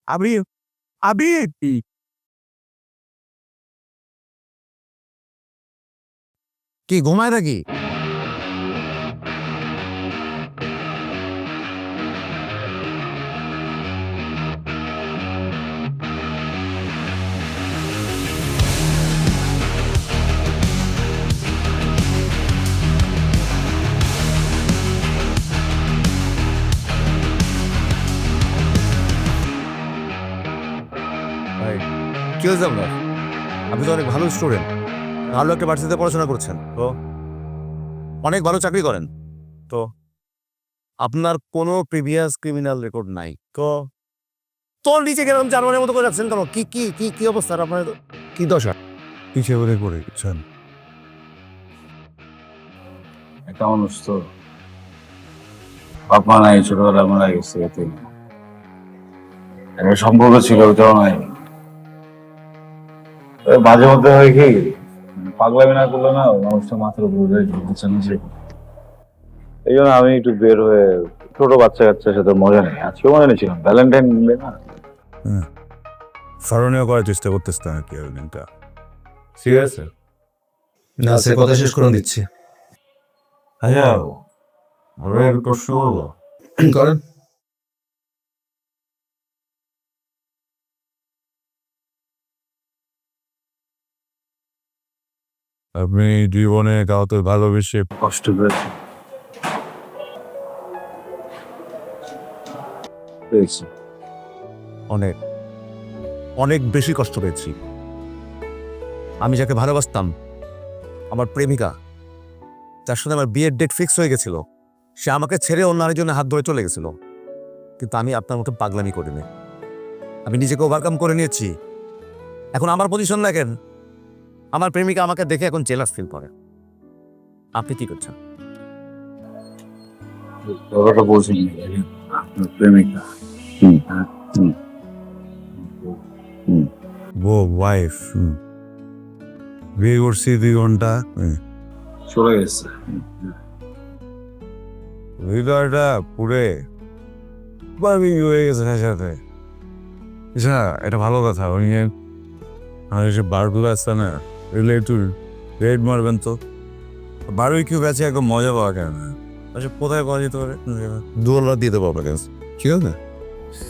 আবির, আবির কি ঘুমায় নাকি? কি হয়েছে আপনার? আপনি তো অনেক ভালো স্টুডেন্ট, ভালো একটা ভার্সিটিতে পড়াশোনা করছেন, তো অনেক ভালো চাকরি করেন, তো আপনার কোনো প্রিভিয়াস ক্রিমিনাল রেকর্ড নাই, তো তোর নিচে গেলাম জার্মানের মতো করে যাচ্ছেন কেন? কি কি কি কি অবস্থা আপনার? কি দশা? পিছিয়ে বলে করে বুঝছেন? একটা মানুষ তো বাপ মা নাই, ছোটবেলা মারা গেছে, এতে একটা সম্পর্ক ছিল, ওটাও নাই। মাঝে মধ্যে হয় কি, পাগলামি না করলে না মানুষটা মাথার উপর উঠে যায়, বুঝছেন? এই জন্য আমি একটু বের হয়ে ছোট বাচ্চা কাচ্চার সাথে মজা নেই। আজকেও মজা নিয়েছিলাম, ভ্যালেন্টাইন ডে না, স্মরণীয় করার চেষ্টা করতেছে আর কি ওই দিনটা। ঠিক আছে, না সে কথা শেষ করে দিচ্ছি। আচ্ছা আমরা একটা প্রশ্ন করবো? করেন। আপনি জীবনে কাউকে ভালোবেসে কষ্ট পেয়েছি পেয়েছি অনেক অনেক বেশি কষ্ট পেয়েছি। আমি যাকে ভালোবাসতাম, আমার প্রেমিকা, যার সাথে আমার বিয়ের ডেট ফিক্স হয়ে গেছিল, সে আমাকে ছেড়ে অন্য আরেকজনের হাত ধরে চলে গেছিল। কিন্তু আমি আপনার মতো পাগলামি করিনি, আমি নিজেকে ওভারকাম করে নিয়েছি। এখন আমার পজিশন দেখেন, আমার প্রেমিকা আমাকে দেখে এখন জেলাস ফিল করে। আপনি কি করছেন? কথাটা বলছেন আপনার প্রেমিকা বউ ওয়াইফ বিয়ে করছি 2 ঘন্টা, চলে গেছে, হৃদয়টা পুরে বার্মিং হয়ে গেছে তার সাথে। আচ্ছা এটা ভালো কথা, উনি আর যে বারগুলো আছে না, এগুলো একটু রেড মারবেন তো। বারবিকিউ ব্যাচে একদম মজা পাওয়া কেন? আচ্ছা কোথায় পাওয়া যেতে পারে? $2 দিয়ে দেবো আপনার কাছে, ঠিক আছে?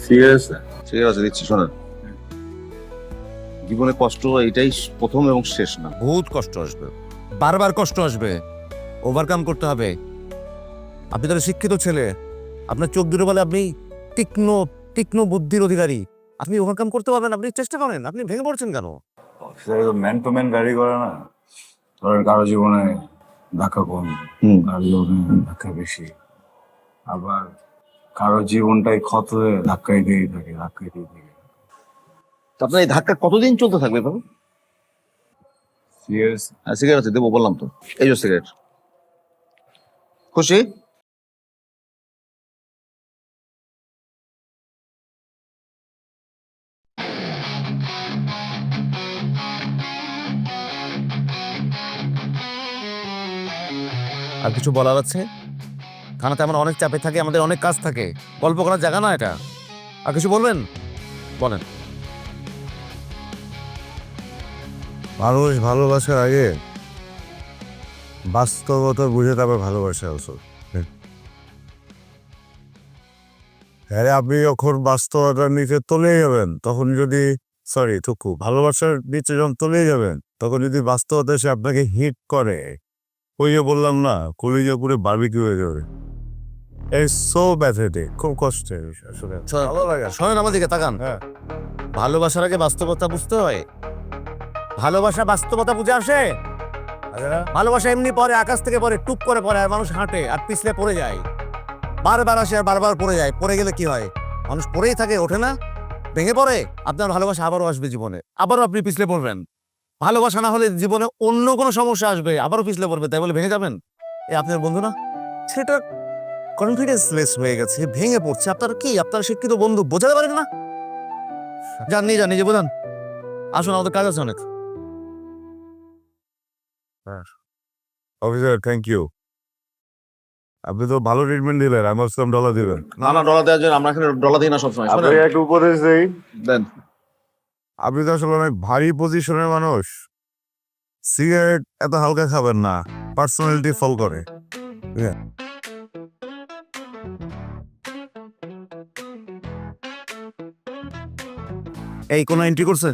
সিরিয়াস? ঠিক আছে দিচ্ছি। শোনেন, জীবনে কষ্ট এটাই প্রথম এবং শেষ না। বহুত কষ্ট আসবে, বারবার কষ্ট আসবে, ওভারকাম করতে হবে। আপনি তাহলে শিক্ষিত ছেলে, আপনার চোখ দুটো বলে আপনি তীক্ষ্ণ তীক্ষ্ণ বুদ্ধির অধিকারী, আপনি ওভারকাম করতে পারবেন। আপনি চেষ্টা করেন, আপনি ভেঙে পড়ছেন কেন? ম্যান টু ম্যান ভ্যারি করে না। ধরেন কারো জীবনে ধাক্কা কম, কারো জীবনে ধাক্কা বেশি, আবার কারো জীবনটাই ক্ষত হয়ে ধাক্কাই দিয়ে থাকে। তো আপনার এই ধাক্কা কতদিন চলতে থাকবে বাবু? সিরিয়াস? সিগারেট আছে, দেবো বললাম তো, এই যে সিগারেট। খুশি? আর কিছু বলার আছে? থানাতে আমার অনেক চাপে থাকে, আমাদের অনেক কাজ থাকে, গল্প করার জায়গা না এটা। আর কিছু বলবেন? বলেন। মানুষ ভালোবাসার আগে বাস্তবতা বুঝে তারপর ভালোবাসা আসল। হ্যাঁ আপনি যখন বাস্তবতার নিচে তলে যাবেন, তখন যদি ভালোবাসার নিচে যখন তলে যাবেন, তখন যদি বাস্তবতা এসে আপনাকে হিট করে, ওই যে বললাম না, কলিজা পুরে বারবিকিউ হয়ে যাবে। সো প্যাথেটিক, খুব কষ্টের আসলে। ভালো লাগে। শোনেন আমার দিকে তাকান। হ্যাঁ, ভালোবাসার আগে বাস্তবতা বুঝতে হয়। ভালোবাসা বাস্তবতা বুঝে আসে? ভালোবাসা এমনি পরে, আকাশ থেকে পরে, টুপ করে পড়ে, আর মানুষ হাঁটে আর পিছলে পড়ে যায়, বারবার আসে আর বারবার পড়ে যায়। পড়ে গেলে কি হয়? মানুষ পড়েই থাকে, ওঠে না, ভেঙে পড়ে। আপনার ভালোবাসা আবারও আসবে জীবনে, আবারও আপনি পিছলে পড়বেন। ভালোবাসা না হলে জীবনে অন্য কোনো সমস্যা আসবে, আবারও পিছলে পড়বে, তাই বলে ভেঙে যাবেন? আপনার বন্ধু না, সেটা কনফিডেন্স লেস হয়ে গেছে, ভেঙে পড়ছে। আপনার কি, আপনার শিক্ষিত বন্ধু বোঝাতে পারেন না? যান নিজে বোঝান। আসুন, আমাদের কাজ আছে অনেক। অফিসার থ্যাংক ইউ, আপনি তো ভালো ট্রিটমেন্ট দিলেন। আমি ভাবছিলাম $1 দিবেন। না ডলার দেওয়ার জন্য আমরা এখানে ডলার দিই না সবসময়। আপনাকে একটা উপদেশ দেই, দেন। আপনি তো আসলে অনেক ভারী পজিশনের মানুষ, সিগারেট এত হালকা খাবেন না, পার্সোনালিটি ফল করে। এই কোনো এন্ট্রি করছে?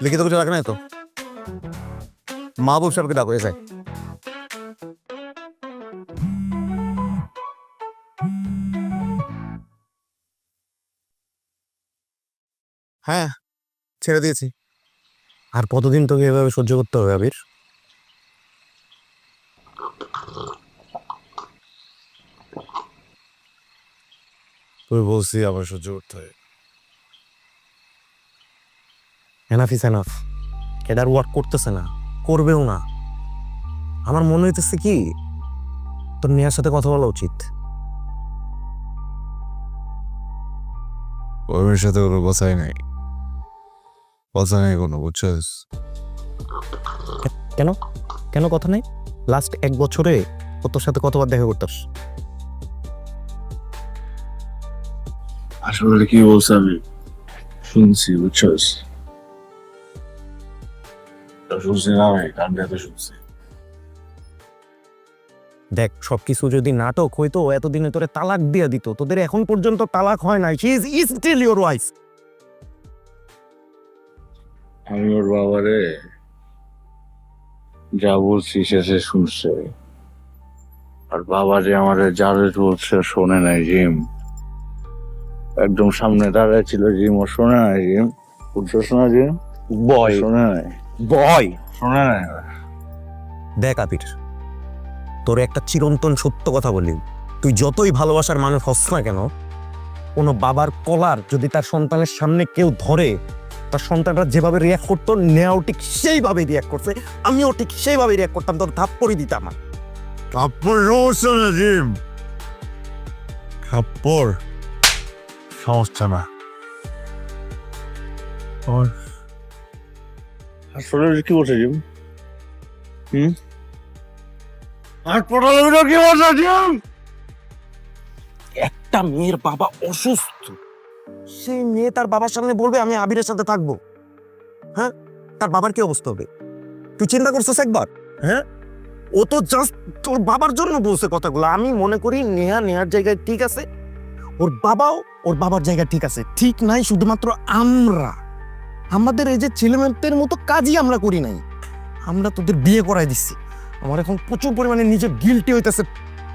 লিখিত কিছু রাখে নাই তো? মাহবুব সাহেবকে ডাকো, এসে। হ্যাঁ ছেড়ে দিয়েছি। আর কতদিন তোকে এভাবে সহ্য করতে হবে আবির? তুই বলছি আমার সহ্য করতে হয়। Enough is enough. এটা আর ওয়ার্ক করতেছে না, করবেও না। আমার মনে হইতেছে কি তোর নেহার সাথে কথা বলা উচিত। ওর মেয়ের সাথে কোনো কথাই নাই, কথা নেই কোনো, বুঝছিস? কেন কেন কথা নেই? লাস্ট 1 বছরে ও তোর সাথে কতবার দেখা করতাস? আসলে কি বলছে আমি শুনছি, বুঝছস? শুনছি না ভাই, কান্দে তো শুনছি। দেখ, সবকিছু যদি নাটক হইতো এতদিনে তোরে তালাক দিয়ে দিত। তোদের এখন পর্যন্ত তালাক হয় নাই। She is still your wife. আমি ওর বাবারে যা বলছি শেষে শুনছে, আর বাবা যে আমারে যারে বলছে শোনে নাই। জিম একদম সামনে দাঁড়ায় ছিল, জিম ও শোনে নাই। জিম বুঝছস না? জিম বয় শোনে নাই, বয় শোনে নাই। দেখ আবির, তোর একটা চিরন্তন সত্য কথা বলি, তুই যতই ভালোবাসার মানুষ হস না কেন, কোনো বাবার কলার যদি তার সন্তানের সামনে কেউ ধরে, তার সন্তানরা যেভাবে রিয়াক্ট করতো, নেওয়াও ঠিক সেইভাবে রিয়াক্ট করছে, আমিও ঠিক সেইভাবে রিয়াক্ট করতাম, তোর থাপ্পড়ই দিতাম না। থাপ্পড় সমস্যা না জিম, থাপ্পড় সমস্যা না। আসলে কি বলছে জিম? আর পড়ালে কি বলছে জিম? একটা মেয়ের বাবা অসুস্থ, সেই মেয়ে তার বাবার সামনে বলবে আমি আবিরের সাথে থাকবো? হ্যাঁ, তার বাবার কি অবস্থা হবে? তুই চিন্তা করছিস একবার? হ্যাঁ, ও তো জাস্ট তোর বাবার জন্য বলছে কথাগুলো। আমি মনে করি নেহা নেহার জায়গায় ঠিক আছে, ওর বাবাও ওর বাবার জায়গায় ঠিক আছে। ঠিক নাই শুধুমাত্র আমরা, আমাদের এই যে ছেলেমেয়েদের মতো কাজই আমরা করি নাই। আমরা তোদের বিয়ে করাই দিচ্ছি। আমার এখন প্রচুর পরিমাণে নিজে গিল্টি হইতেছে,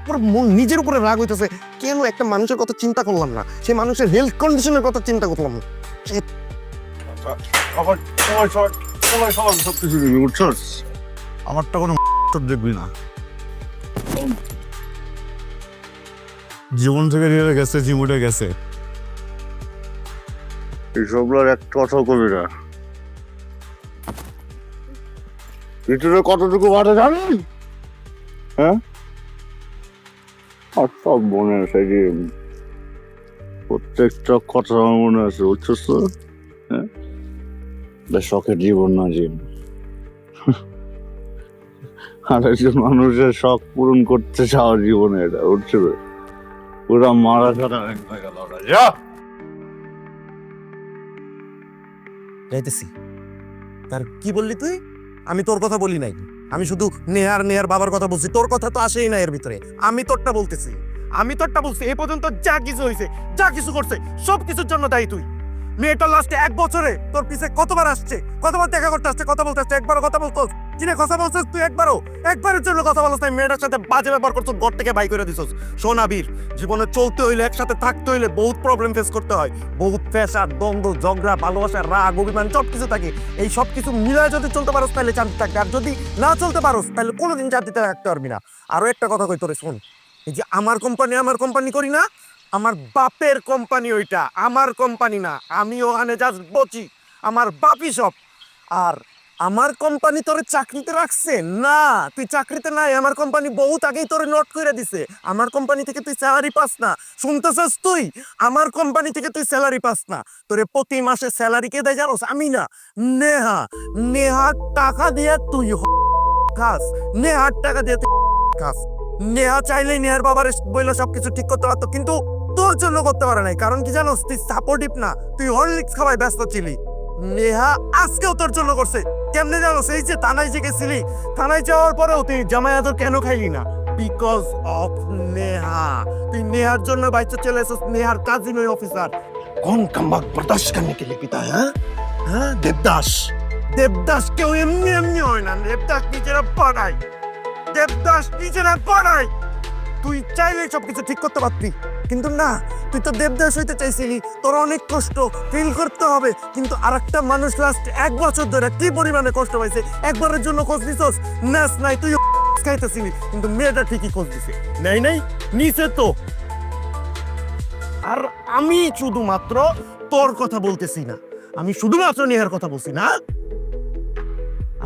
পুরো মন নিজের উপরে রাগ হইতেছে। কেন একটা মানুষের কথা চিন্তা করলাম না? সেই মানুষের হেলথ কন্ডিশনের কথা চিন্তা করলাম না। সবকিছু দিবি, বুঝছস? আমারটা কোনো দেখবি না। জীবন থেকে নিয়ে গেছে, জীবনে গেছে। এইসবগুলোর একটা কথাও করবি না। ভিতরে কতটুকু বাধা জানেন? হ্যাঁ, আর সব মনে আছে যে প্রত্যেকটা কথা আমার মনে আছে, বুঝছস তো? হ্যাঁ, বেশ শখের জীবন না জিম। আর একজন মানুষের শখ পূরণ করতে চাওয়া জীবনে এটা, বুঝছো? পুরা মারা ছাড়া হয়ে গেল। যা যাইতেছি। তার কি বললি তুই? আমি তোর কথা বলি নাই, আমি শুধু নেহার বাবার কথা বলছি। তোর কথা তো আসেই না এর ভিতরে। আমি তোরটা বলতেছি, আমি তোরটা বলছি। এই পর্যন্ত যা কিছু হয়েছে, যা কিছু করছে, সব কিছুর জন্য দায়ী তুই। মেয়েটা লাস্টে 1 বছরে তোর পিছে কতবার আসছে, কতবার দেখা করতে আসছে, কথা বলতে আসছে, একবারও কথা বলতো চিনে কথা বলছিস তুই? একবারের জন্য কথা বলছিস না। মেয়েটার সাথে বাজে ব্যবহার করছিস, ঘর থেকে বাই করে দিছিস। শোন আবির, জীবনে চলতে হইলে, একসাথে থাকতে হইলে বহুত প্রবলেম ফেস করতে হয়। বহুত পেশা, দ্বন্দ্ব, ঝগড়া, ভালোবাসা, রাগ, অভিমান সব কিছু থাকে। এই সব কিছু মিলায় যদি চলতে পারোস তাহলে শান্তি থাকবে, আর যদি না চলতে পারোস তাহলে কোনোদিন শান্তিতে রাখতে পারবি না। আরো একটা কথা কই তোরে, শোন। এই যে আমার কোম্পানি করি না, আমার বাপের কোম্পানি ওইটা, আমার কোম্পানি না। আমি ওখানে জাস্ট বচি, আমার বাপই সব। আর আমার কোম্পানি তোরে চাকরিতে রাখছে না, তুই চাকরিতে নাই। আমার কোম্পানি বহুত আগেই তোরে নোট করে দিছে। আমার কোম্পানি থেকে তুই স্যালারি পাস না, শুনতেছিস তুই? আমার কোম্পানি থেকে তুই স্যালারি পাস না। তোরে প্রতি মাসে স্যালারি কে দেয় জানোস? আমি না, নেহা টাকা দিয়ে তুই খাস। নেহার টাকা দিয়ে তুই খাস। নেহা চাইলেই নেহার বাবার বইলে সবকিছু ঠিক করতে পারতো, কিন্তু তোর জন্য করতে পারে নাই। কারণ কি জানোস? তুই সাপোর্টিভ না, তুই হরলিক্স খাওয়াই ব্যস্ত ছিলি। নেহা আজকেও তোর জন্য করছে। কেমনে জানোস? এই যে থানায় যে গেছিলি, থানায় যাওয়ার পরেও তুই জামাই আদর কেন খাইলি না? Because of Neha. তুই নেহার জন্য বাইচে চলে এসেছিস। নেহার কাজিন ওই অফিসার। कौन कम वक्त बर्दाश्त करने के लिए पीता है? हाँ, देवदास কেউ এমনি হয় না। দেবদাস নিজেরা বানায়, তুই চাইলে সবকিছু ঠিক করতে পারতি। কিন্তু না, তুই তো দেবদাস হইতে চাইছিলি, তোর অনেক কষ্ট ফিল করতে হবে, কিন্তু আরেকটা মানুষ লাস্ট 1 বছর ধরে কি পরিমাণে কষ্ট পাইছে, একবারের জন্য খোঁজ নিছস? নাস নাই, তুই খাইতেছিলি, কিন্তু মেয়েটা ঠিকই খোঁজ দিছে। নাই নাই, নিচে তো। আর আমি শুধুমাত্র তোর কথা বলতেছি না, আমি শুধুমাত্র নেহার কথা বলছি না।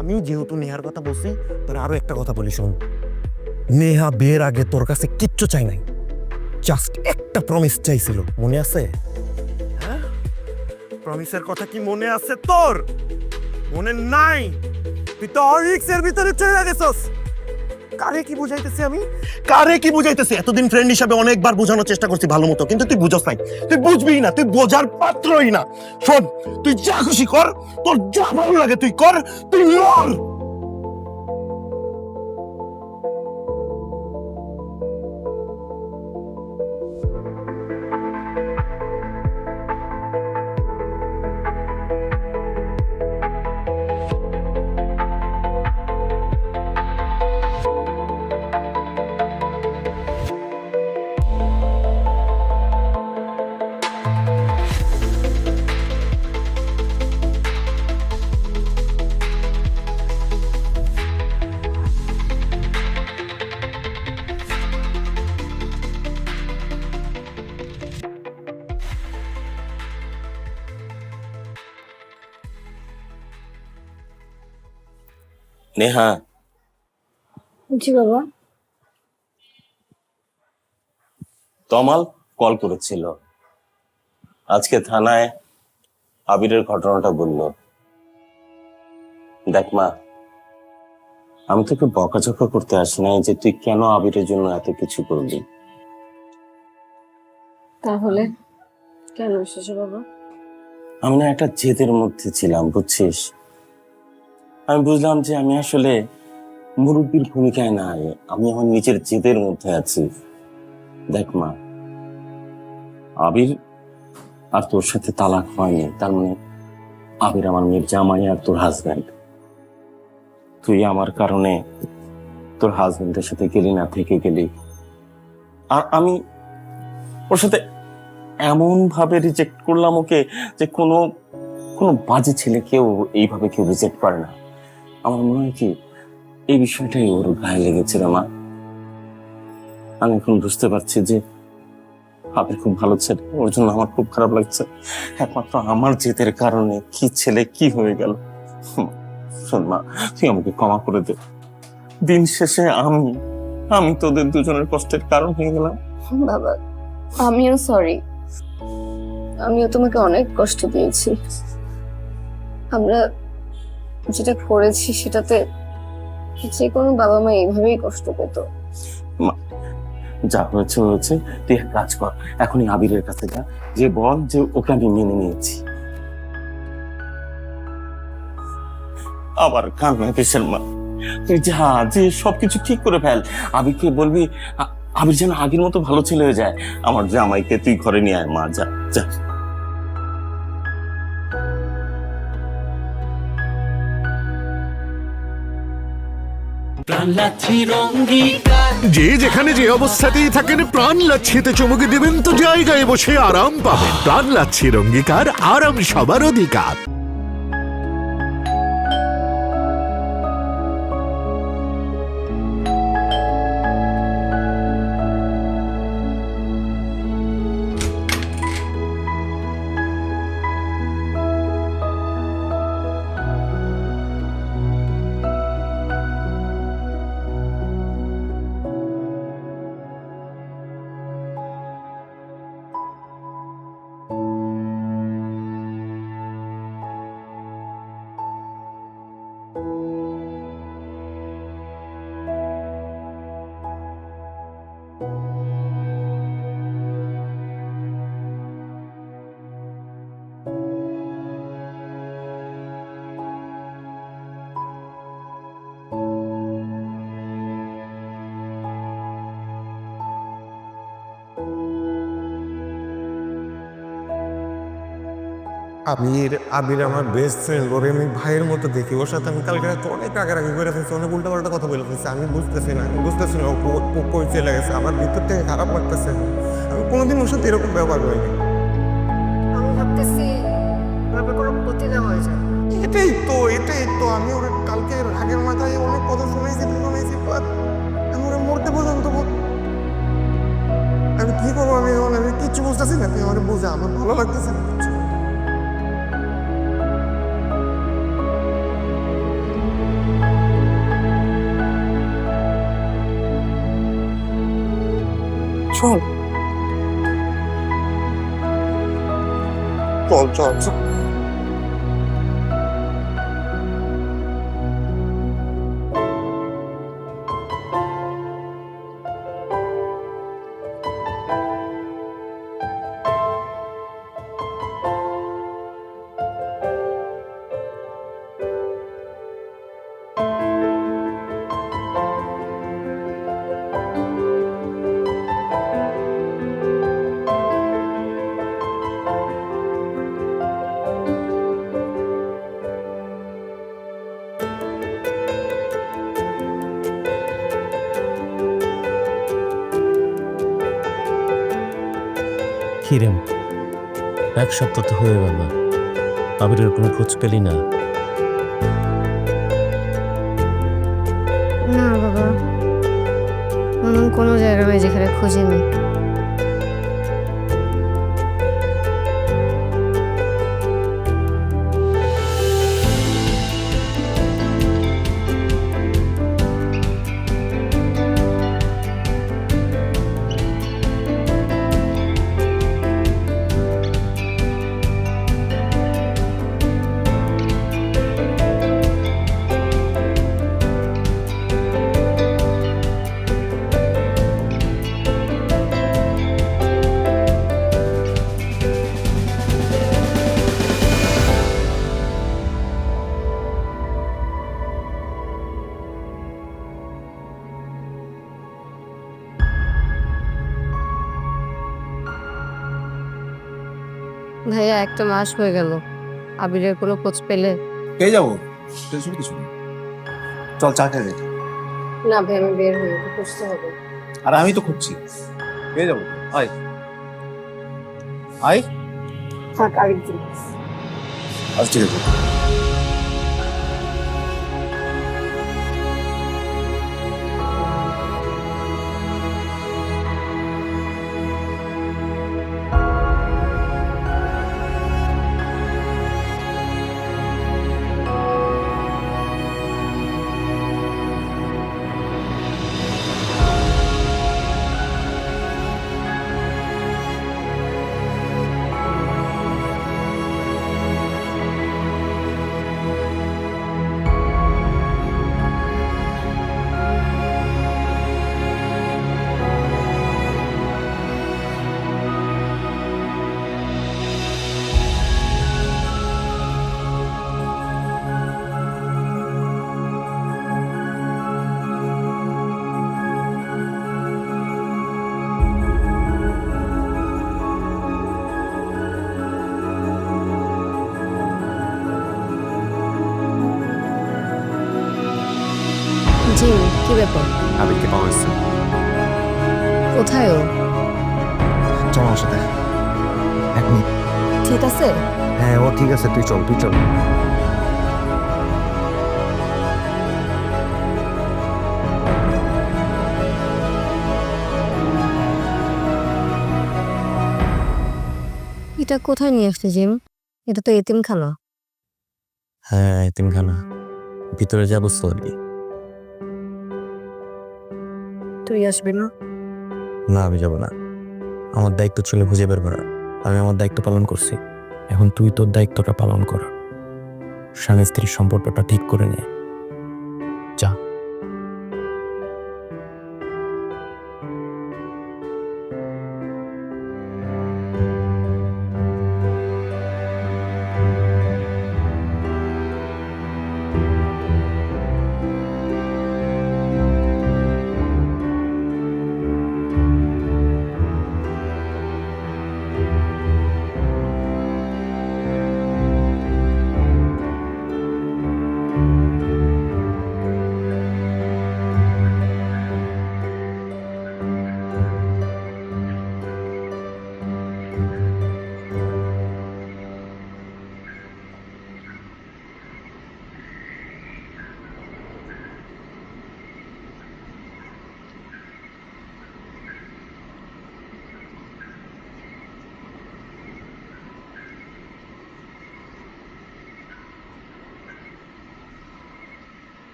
আমি যেহেতু নেহার কথা বলছি, তোর আরো একটা কথা বলি শোন। নেহা বিয়ের আগে তোর কাছে কিচ্ছু চাই নাই, জাস্ট একটা প্রমিস চাইছিল, মনে আছে? হ্যাঁ, প্রমিসের কথা কি মনে আছে তোর? মনে নাই? তুই তো অরিক্সের ভিতরে চলে গেছস। কারে কি বুঝাইতেছি আমি? কারে কি বুঝাইতেছি? এতদিন ফ্রেন্ড হিসাবে অনেকবার বোঝানোর চেষ্টা করছি ভালো মতো, কিন্তু তুই বুঝস নাই, তুই বুঝবি না, তুই বোঝার পাত্রই না। শোন, তুই যা খুশি কর, তোর যা ভালো লাগে তুই কর, তুই মর। নেহা, জি বাবা। তমাল কল করেছিল, আজকে থানায় আবিরের ঘটনাটা বলল। দেখ মা, আমি তোকে বকাঝকা করতে আসি নাই যে তুই কেন আবিরের জন্য এত কিছু করলি। তাহলে কেন এসেছো বাবা? আমি না একটা জেদের মধ্যে ছিলাম, বুঝছিস? আমি বুঝলাম যে আমি আসলে মুরব্বীর ভূমিকায় নাই, আমি আমার নিজের জেদের মধ্যে আছি। দেখ মা, আবির আর তোর সাথে তালাক হয়নি, তার মানে আবির আমার মেয়ের জামাই আর তোর হাজব্যান্ড। তুই আমার কারণে তোর হাজব্যান্ডের সাথে গেলি না, থেকে গেলি। আর আমি ওর সাথে এমন ভাবে রিজেক্ট করলাম ওকে যে কোনো কোনো বাজে ছেলে কেউ এইভাবে কেউ রিজেক্ট করে না। আমার মনে হয় কি এই বিষয়টাই ওর গায়ে লেগেছিল মা। আমি এখন বুঝতে পারছি যে আবির খুব ভালো ছেলে, ওর জন্য আমার খুব খারাপ লাগছে। একমাত্র আমার জেদের কারণে কি ছেলে কি হয়ে গেল। শোন মা, তুই আমাকে ক্ষমা করে দে। দিন শেষে আমি তোদের দুজনের কষ্টের কারণ হয়ে গেলাম। বাবা, আমিও সরি, আমিও তোমাকে অনেক কষ্ট দিয়েছি। আমরা যেটা করেছি সেটাতে যে কোনো বাবা মা এইভাবেই কষ্ট পেত। যা হয়েছে হয়েছে, তুই এক কাজ কর, এখনই আবিরের কাছে যা, যে বল যে ওকে আমি মেনে নিয়েছি। আবার কান্না কিসের মা? তুই যা, যে সবকিছু ঠিক করে ফেল। আবিরকে বলবি আবির যেন আগের মতো ভালো ছেলে হয়ে যায়। আমার জামাইকে তুই ঘরে নিয়ে আয় মা, যা যা। যে যেখানে যে অবস্থাতেই থাকেন প্রাণ লাচ্ছিতে চমকে দেবেন তো জায়গায় বসে আরাম পাবেন। প্রাণ লাচ্ছির অঙ্গীকার, আরাম সবার অধিকার। আবির আমার বেস্ট ফ্রেন্ড, ওরে আমি ভাইয়ের মতো দেখি। ওর সাথে আমি কালকে রাতে অনেক রাগারাগি করে ফেলছি, অনেক উল্টাপাল্টা কথা বলে ফেলছি। আমি বুঝতেছি না ও কই চলে গেছে। আমার ভিতর থেকে খারাপ লাগতেছে। আমি কোনোদিন ওর সাথে এরকম ব্যবহার করিনি। আমি ভাবতেছি কোনো ক্ষতি না হয়ে যায়। এটাই তো আমি ওর কালকে রাগের মাথায় অনেক কথা শুনেছি বাট আমি ওরা মরতে পর্যন্ত আমি কি করবো, আমি কিচ্ছু বুঝতেছি না। তুই আমার বোঝা, আমার ভালো লাগতেছে না কিচ্ছু। চল চল চল চল। কিরেম, এক সপ্তাহ তো হয়ে গেল, আবিরের কোনো খোঁজ পেলি না? না বাবা, এমন কোনো জায়গা নেই যেখানে খুঁজিনি। ভাইয়া, একটা মাস হয়ে গেল, আবিরের কোনো খোঁজ পেলে? পেয়ে যাবো, টেনশন কিছু নেই। চল চা খেয়ে যাই। না ভাই, আমি বের হয়ে খুঁজতে হবে। আর আমি তো খুঁজছি, পেয়ে যাবো। আয় আয়। থাক, আরেকদিন। আচ্ছা ঠিক আছে। জি, কি ব্যাপার? আবিরকে পাওয়া গেছে। কোথায় ও? চল আমার সাথে এখন। ঠিক আছে? হ্যাঁ, ও ঠিক আছে, তুই চল তুই চল। এটা কোথায় নিয়ে আসছে জিম? এটা তো এতিমখানা। হ্যাঁ, এতিমখানা। ভিতরে যাবো সরি। তুই আসবি না? না, আমি যাব না। আমার দায়িত্ব ছিল খুঁজে বের করা, আমি আমার দায়িত্ব পালন করছি। এখন তুই তোর দায়িত্বটা পালন কর, স্বামী স্ত্রীর সম্পর্কটা ঠিক করে নে। যা।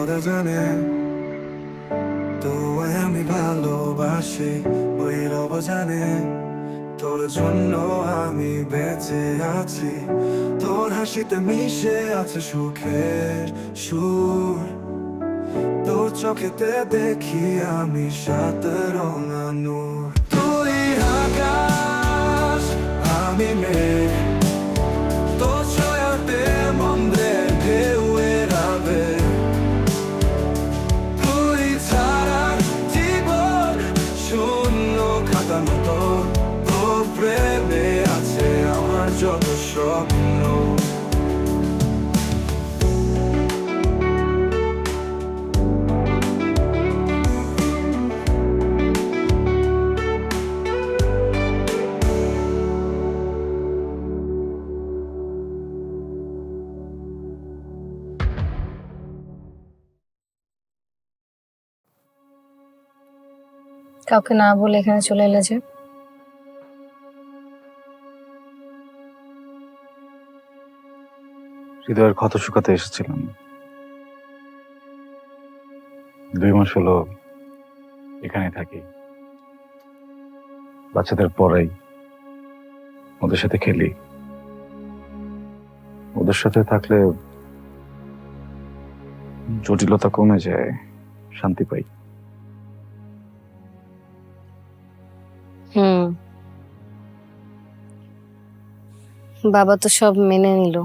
খোদা জানে তো আমি ভালোবাসি ওই রব জানে তোর জন্য আমি বেঁচে আছি তোর হাসিতে মিশে আছে সুখের সুর তোর চোখেতে দেখি আমি সাত রঙা নূর তুই আকাশ আমি মেঘ তোর ছায়াতে মন্দ্রে ঢেউ এড়াবে তুই ছাড়া জীবন শূন্য খাতা মতো তোর প্রেমে আছে আমার যত স্বপ্ন কাউকে না বলে এখানে চলে এলে যে? হৃদয়ের ক্ষত শুকাতে এসেছিলাম। 2 মাস হলো এখানে থাকি, বাচ্চাদের পড়াই, ওদের সাথে খেলি। ওদের সাথে থাকলে জটিলতা কমে যায়, শান্তি পাই। বাবা তো সব মেনে নিল।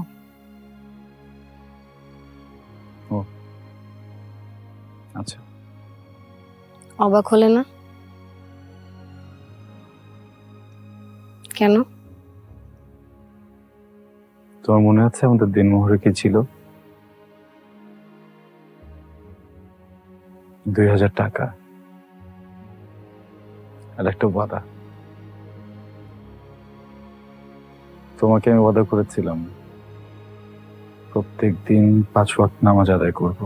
আচ্ছা, অবাক হলে না? কেন? তোমার মনে আছে আমাদের দিনমোহরে কি ছিল? 2000 টাকা আর একটা ওয়াদা। তোমাকে আমি ওয়াদা করেছিলাম প্রত্যেক দিন 5 ওয়াক্ত নামাজ আদায় করব।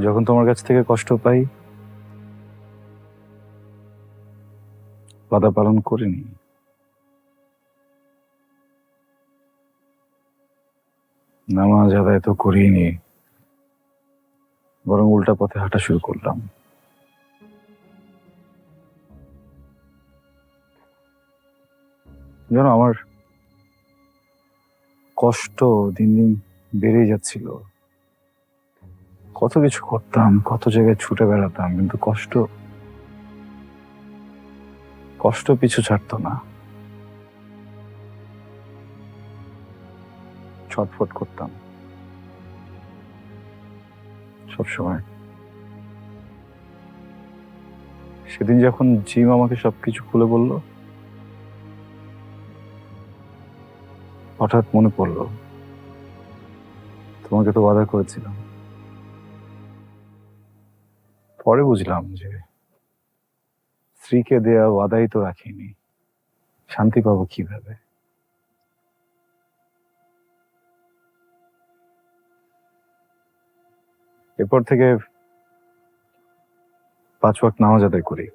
যখন তোমার কাছ থেকে কষ্ট পাই, ওয়াদা পালন করিনি। নামাজ আদায় তো করিনি, বরং উল্টা পথে হাঁটা শুরু করলাম। জানো, আমার কষ্ট দিন দিন বেড়েই যাচ্ছিল। কত কিছু করতাম, কত জায়গায় ছুটে বেড়াতাম, কিন্তু কষ্ট পিছু ছাড়তো না। ছটফট করতাম সবসময়। সেদিন যখন জিম আমাকে সবকিছু খুলে বলল, হঠাৎ মনে পড়লো তোমাকে তো ওয়াদা করেছিলাম। পরে বুঝলাম যে স্ত্রীকে দেয়া ওয়াদাই তো রাখিনি, শান্তি পাবো কিভাবে? এরপর থেকে 5 ওয়াক্ত নামাজ আদায় করি।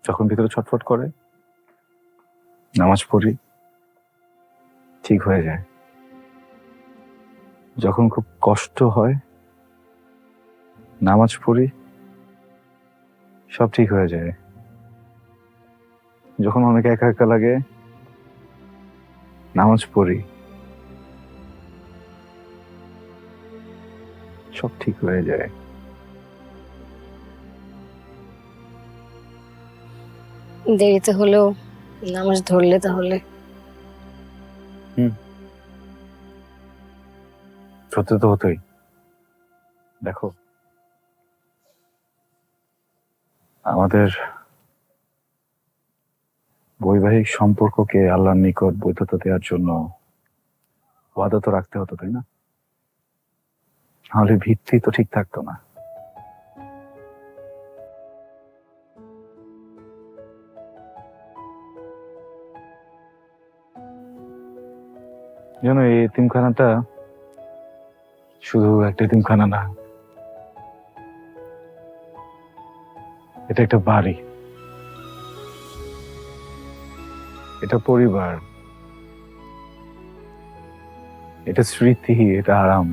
যখন ভিতরে ছটফট করে, নামাজ পড়ি, ঠিক হয়ে যায়। যখন খুব কষ্ট হয়, নামাজ পড়ি, সব ঠিক হয়ে যায়। যখন অনেক একা একা লাগে, নামাজ পড়ি, সব ঠিক হয়ে যায়। দেরিতে হলেও নামাজ ধরলে তাহলে? সত্যি তো হতোই। দেখো, আমাদের বৈবাহিক সম্পর্ককে আল্লাহর নিকট বৈধতা দেওয়ার জন্য ওয়াদা তো রাখতে হতো, তাই না? নাহলে ভিত্তি তো ঠিক থাকতো না। জানো, এই এতিমখানাটা শুধু একটা এতিমখানা না, এটা একটা বাড়ি, এটা পরিবার, এটা স্মৃতি, এটা আরাম,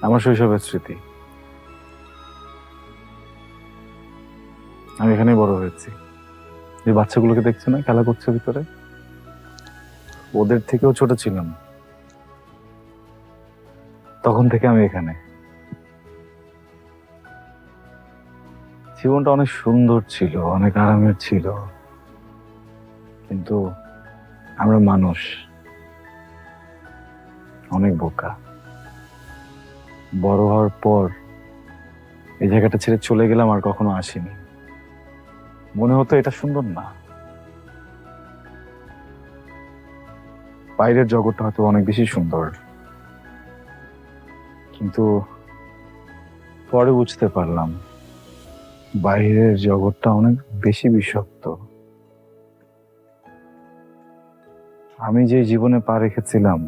আমার শৈশবের স্মৃতি। আমি এখানেই বড় হয়েছি। যে বাচ্চাগুলোকে দেখছে না খেলা করছে ভিতরে, ওদের থেকেও ছোট ছিলাম তখন থেকে আমি এখানে। জীবনটা অনেক সুন্দর ছিল, অনেক আরামের ছিল, কিন্তু আমরা মানুষ অনেক বোকা। বড় হওয়ার পর এই জায়গাটা ছেড়ে চলে গেলাম, আর কখনো আসিনি। মনে হতো এটা সুন্দর না, বাইরের জগৎটা হয়তো অনেক বেশি সুন্দর, কিন্তু পরে বুঝতে পারলাম বাইরের জগৎটা অনেক বেশি বিষাক্ত। আমি যে জীবনে পা রেখেছিলাম,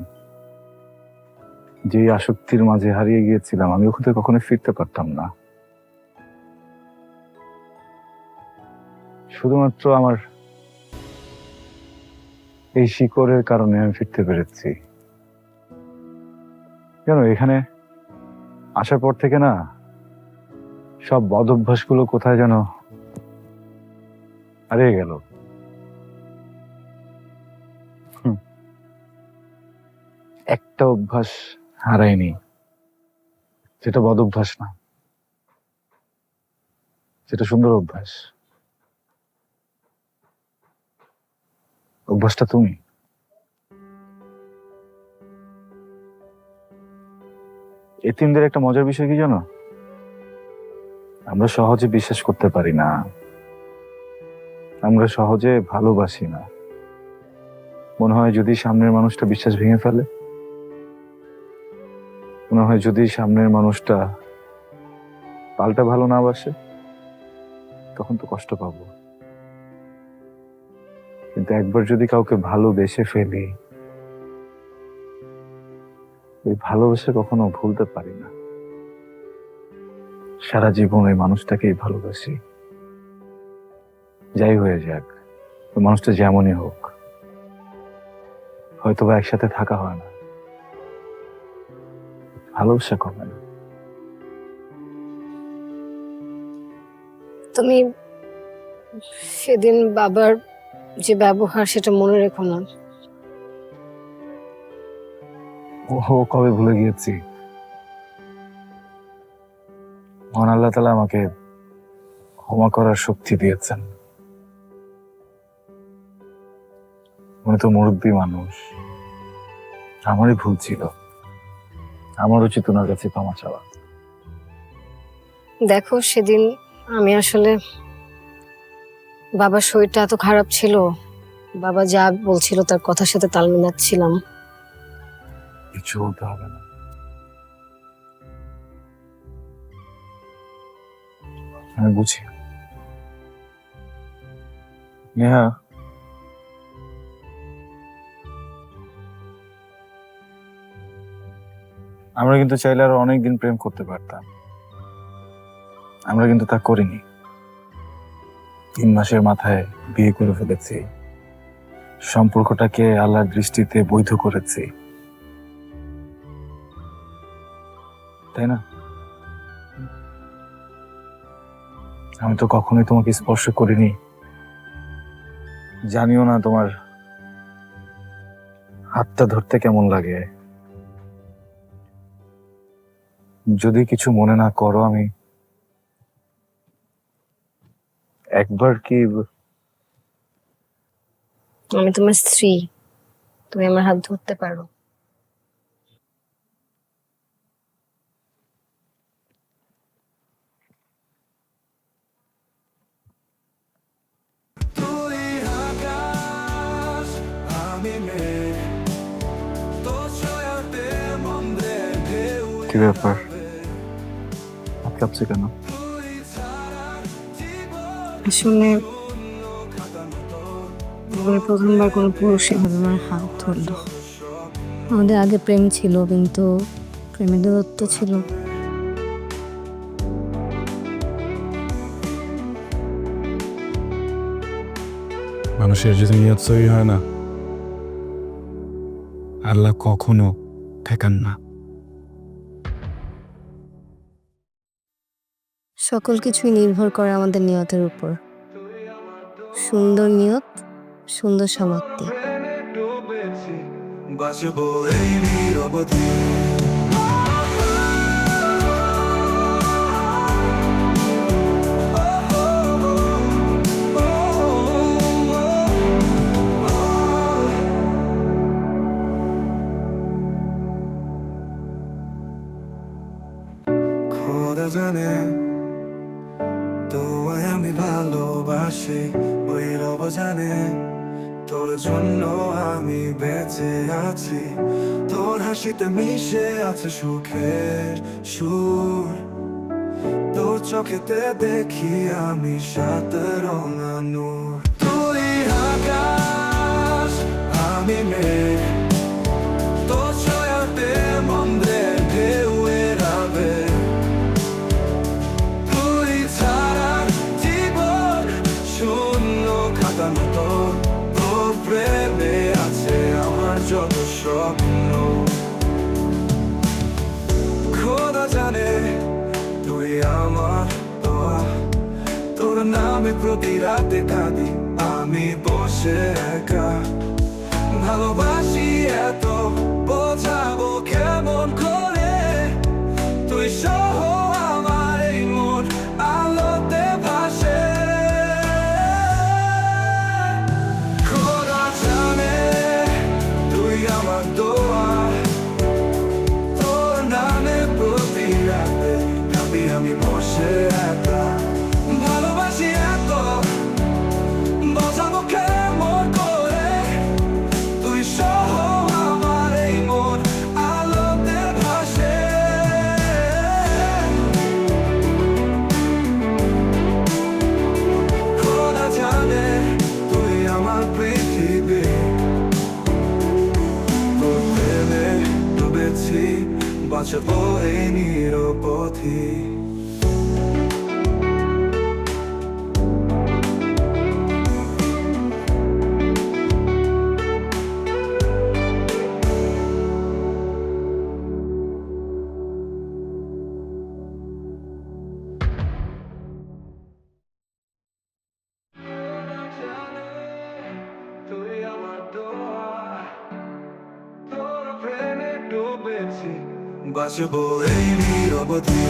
যে আসক্তির মাঝে হারিয়ে গিয়েছিলাম, আমি ওখানে কখনো ফিরতে পারতাম না। শুধুমাত্র আমার এই শিকড়ের কারণে আমি ফিরতে পেরেছি। কেন এখানে আসার পর থেকে না সব বদ অভ্যাসগুলো কোথায় যেন হারিয়ে গেল। একটা অভ্যাস হারায়নি, যেটা বদ অভ্যাস না, যেটা সুন্দর অভ্যাস। অভ্যাসটা তুমি। এতিমদের একটা মজার বিষয় কি জানো? আমরা সহজে বিশ্বাস করতে পারি না, আমরা সহজে ভালোবাসি না। মনে হয় যদি সামনের মানুষটা বিশ্বাস ভেঙে ফেলে, মনে হয় যদি সামনের মানুষটা পাল্টা ভালো না বাসে, তখন তো কষ্ট পাবো। কিন্তু একবার যদি কাউকে ভালোবেসে ফেলি, ওই ভালোবেসে কখনো ভুলতে পারি না। সারা জীবন ওই মানুষটাকেই ভালোবাসি, যাই হয়ে যাক, ওই মানুষটা যেমনই হোক। হয়তো বা একসাথে থাকা হয় না, ভালোবাসা কমে না। তুমি সেদিন বাবার যে ব্যবহার, সেটা মনে রেখো না। ও কবে ভুলে গিয়েছি। মহান আল্লাহ তাআলা আমাকে ক্ষমা করার শক্তি দিয়েছেন। উনি তো মুরব্বী মানুষ, আমারই ভুল ছিল, আমার উচিত ওনার কাছে ক্ষমা চাওয়া। দেখো সেদিন আমি আসলে, বাবার শরীরটা এত খারাপ ছিল, বাবা যা বলছিল তার কথার সাথে তাল মিলাচ্ছিলাম। কিছু বলতে হবে না, আমি বুঝি। নেহা, আমরা কিন্তু চাইলে আরো অনেকদিন প্রেম করতে পারতাম, আমরা কিন্তু তা করিনি। 3 মাসের মাথায় বিয়ে করে ফেলেছি, সম্পর্কটাকে আল্লাহর দৃষ্টিতে বৈধ করেছি, তাই না? আমি তো কখনোই তোমাকে স্পর্শ করিনি, জানিও না তোমার হাতটা ধরতে কেমন লাগে। যদি কিছু মনে না করো, আমি একবার কি, আমি তোমার স্ত্রী, তুমি আমার হাত ধরতে পারো। তুই আকাশ, আমি মেঘ, তোর ছয়াতে মন্দ্রে ঢেউ কি ব্যাপার, হাত কাঁপছে কেন? আসলে প্রথমবার কোনো পুরুষ এভাবে আমার হাত ধরলো। আমাদের আগে প্রেম ছিল, কিন্তু প্রেমের দূরত্ব ছিল। মানুষের যদি নিয়ত সহি হয় না, আল্লাহ কখনো ঠেকান না। সকল কিছুই নির্ভর করে আমাদের নিয়তের উপর। সুন্দর নিয়ত, সুন্দর সমাপ্তি। বাঁচবো এই নীরবতা খোদা জানে তোমায় আমি ভালোবাসি, ওই রব জানে তোর জন্য আমি বেঁচে আছি। তোর হাসিতে মিশে আছে সুখের সুর, তোর চোখেতে দেখি আমি সাত রঙা নূর। তুই আকাশ আমি মেঘ, তোর ছায়াতে মন্দের ঢেউ এড়াবে। তুই ছাড়া জীবন শূন্য খাতা মতো, তোর প্রেমে আছে আমার যত স্বপ্ন। খোদা জানে তুই আমার দোয়া, তোর নামে প্রতি রাতে কাঁদি আমি বসে একা। ভালোবাসি এত বোঝাবো কেমন করে, তুই সহ আমার এই মন আলোতে ভাসে। খোদা জানে তুই আমার দোয়া, তোর নামে প্রতি রাতে কাঁদি আমি বসে একা। ভালোবাসি এত বোঝাবো কেমন করে, তুই সহ আমার এই মন আলোতে ভাসে। খোদা জানে তুই আমার পৃথিবী, তোর প্রেমে ডুবেছি বাঁচবো এই নিরপথী। তুই আমার দোয়া, তোর প্রেমে ডুবেছি বাঁচবো এই নিরবধি।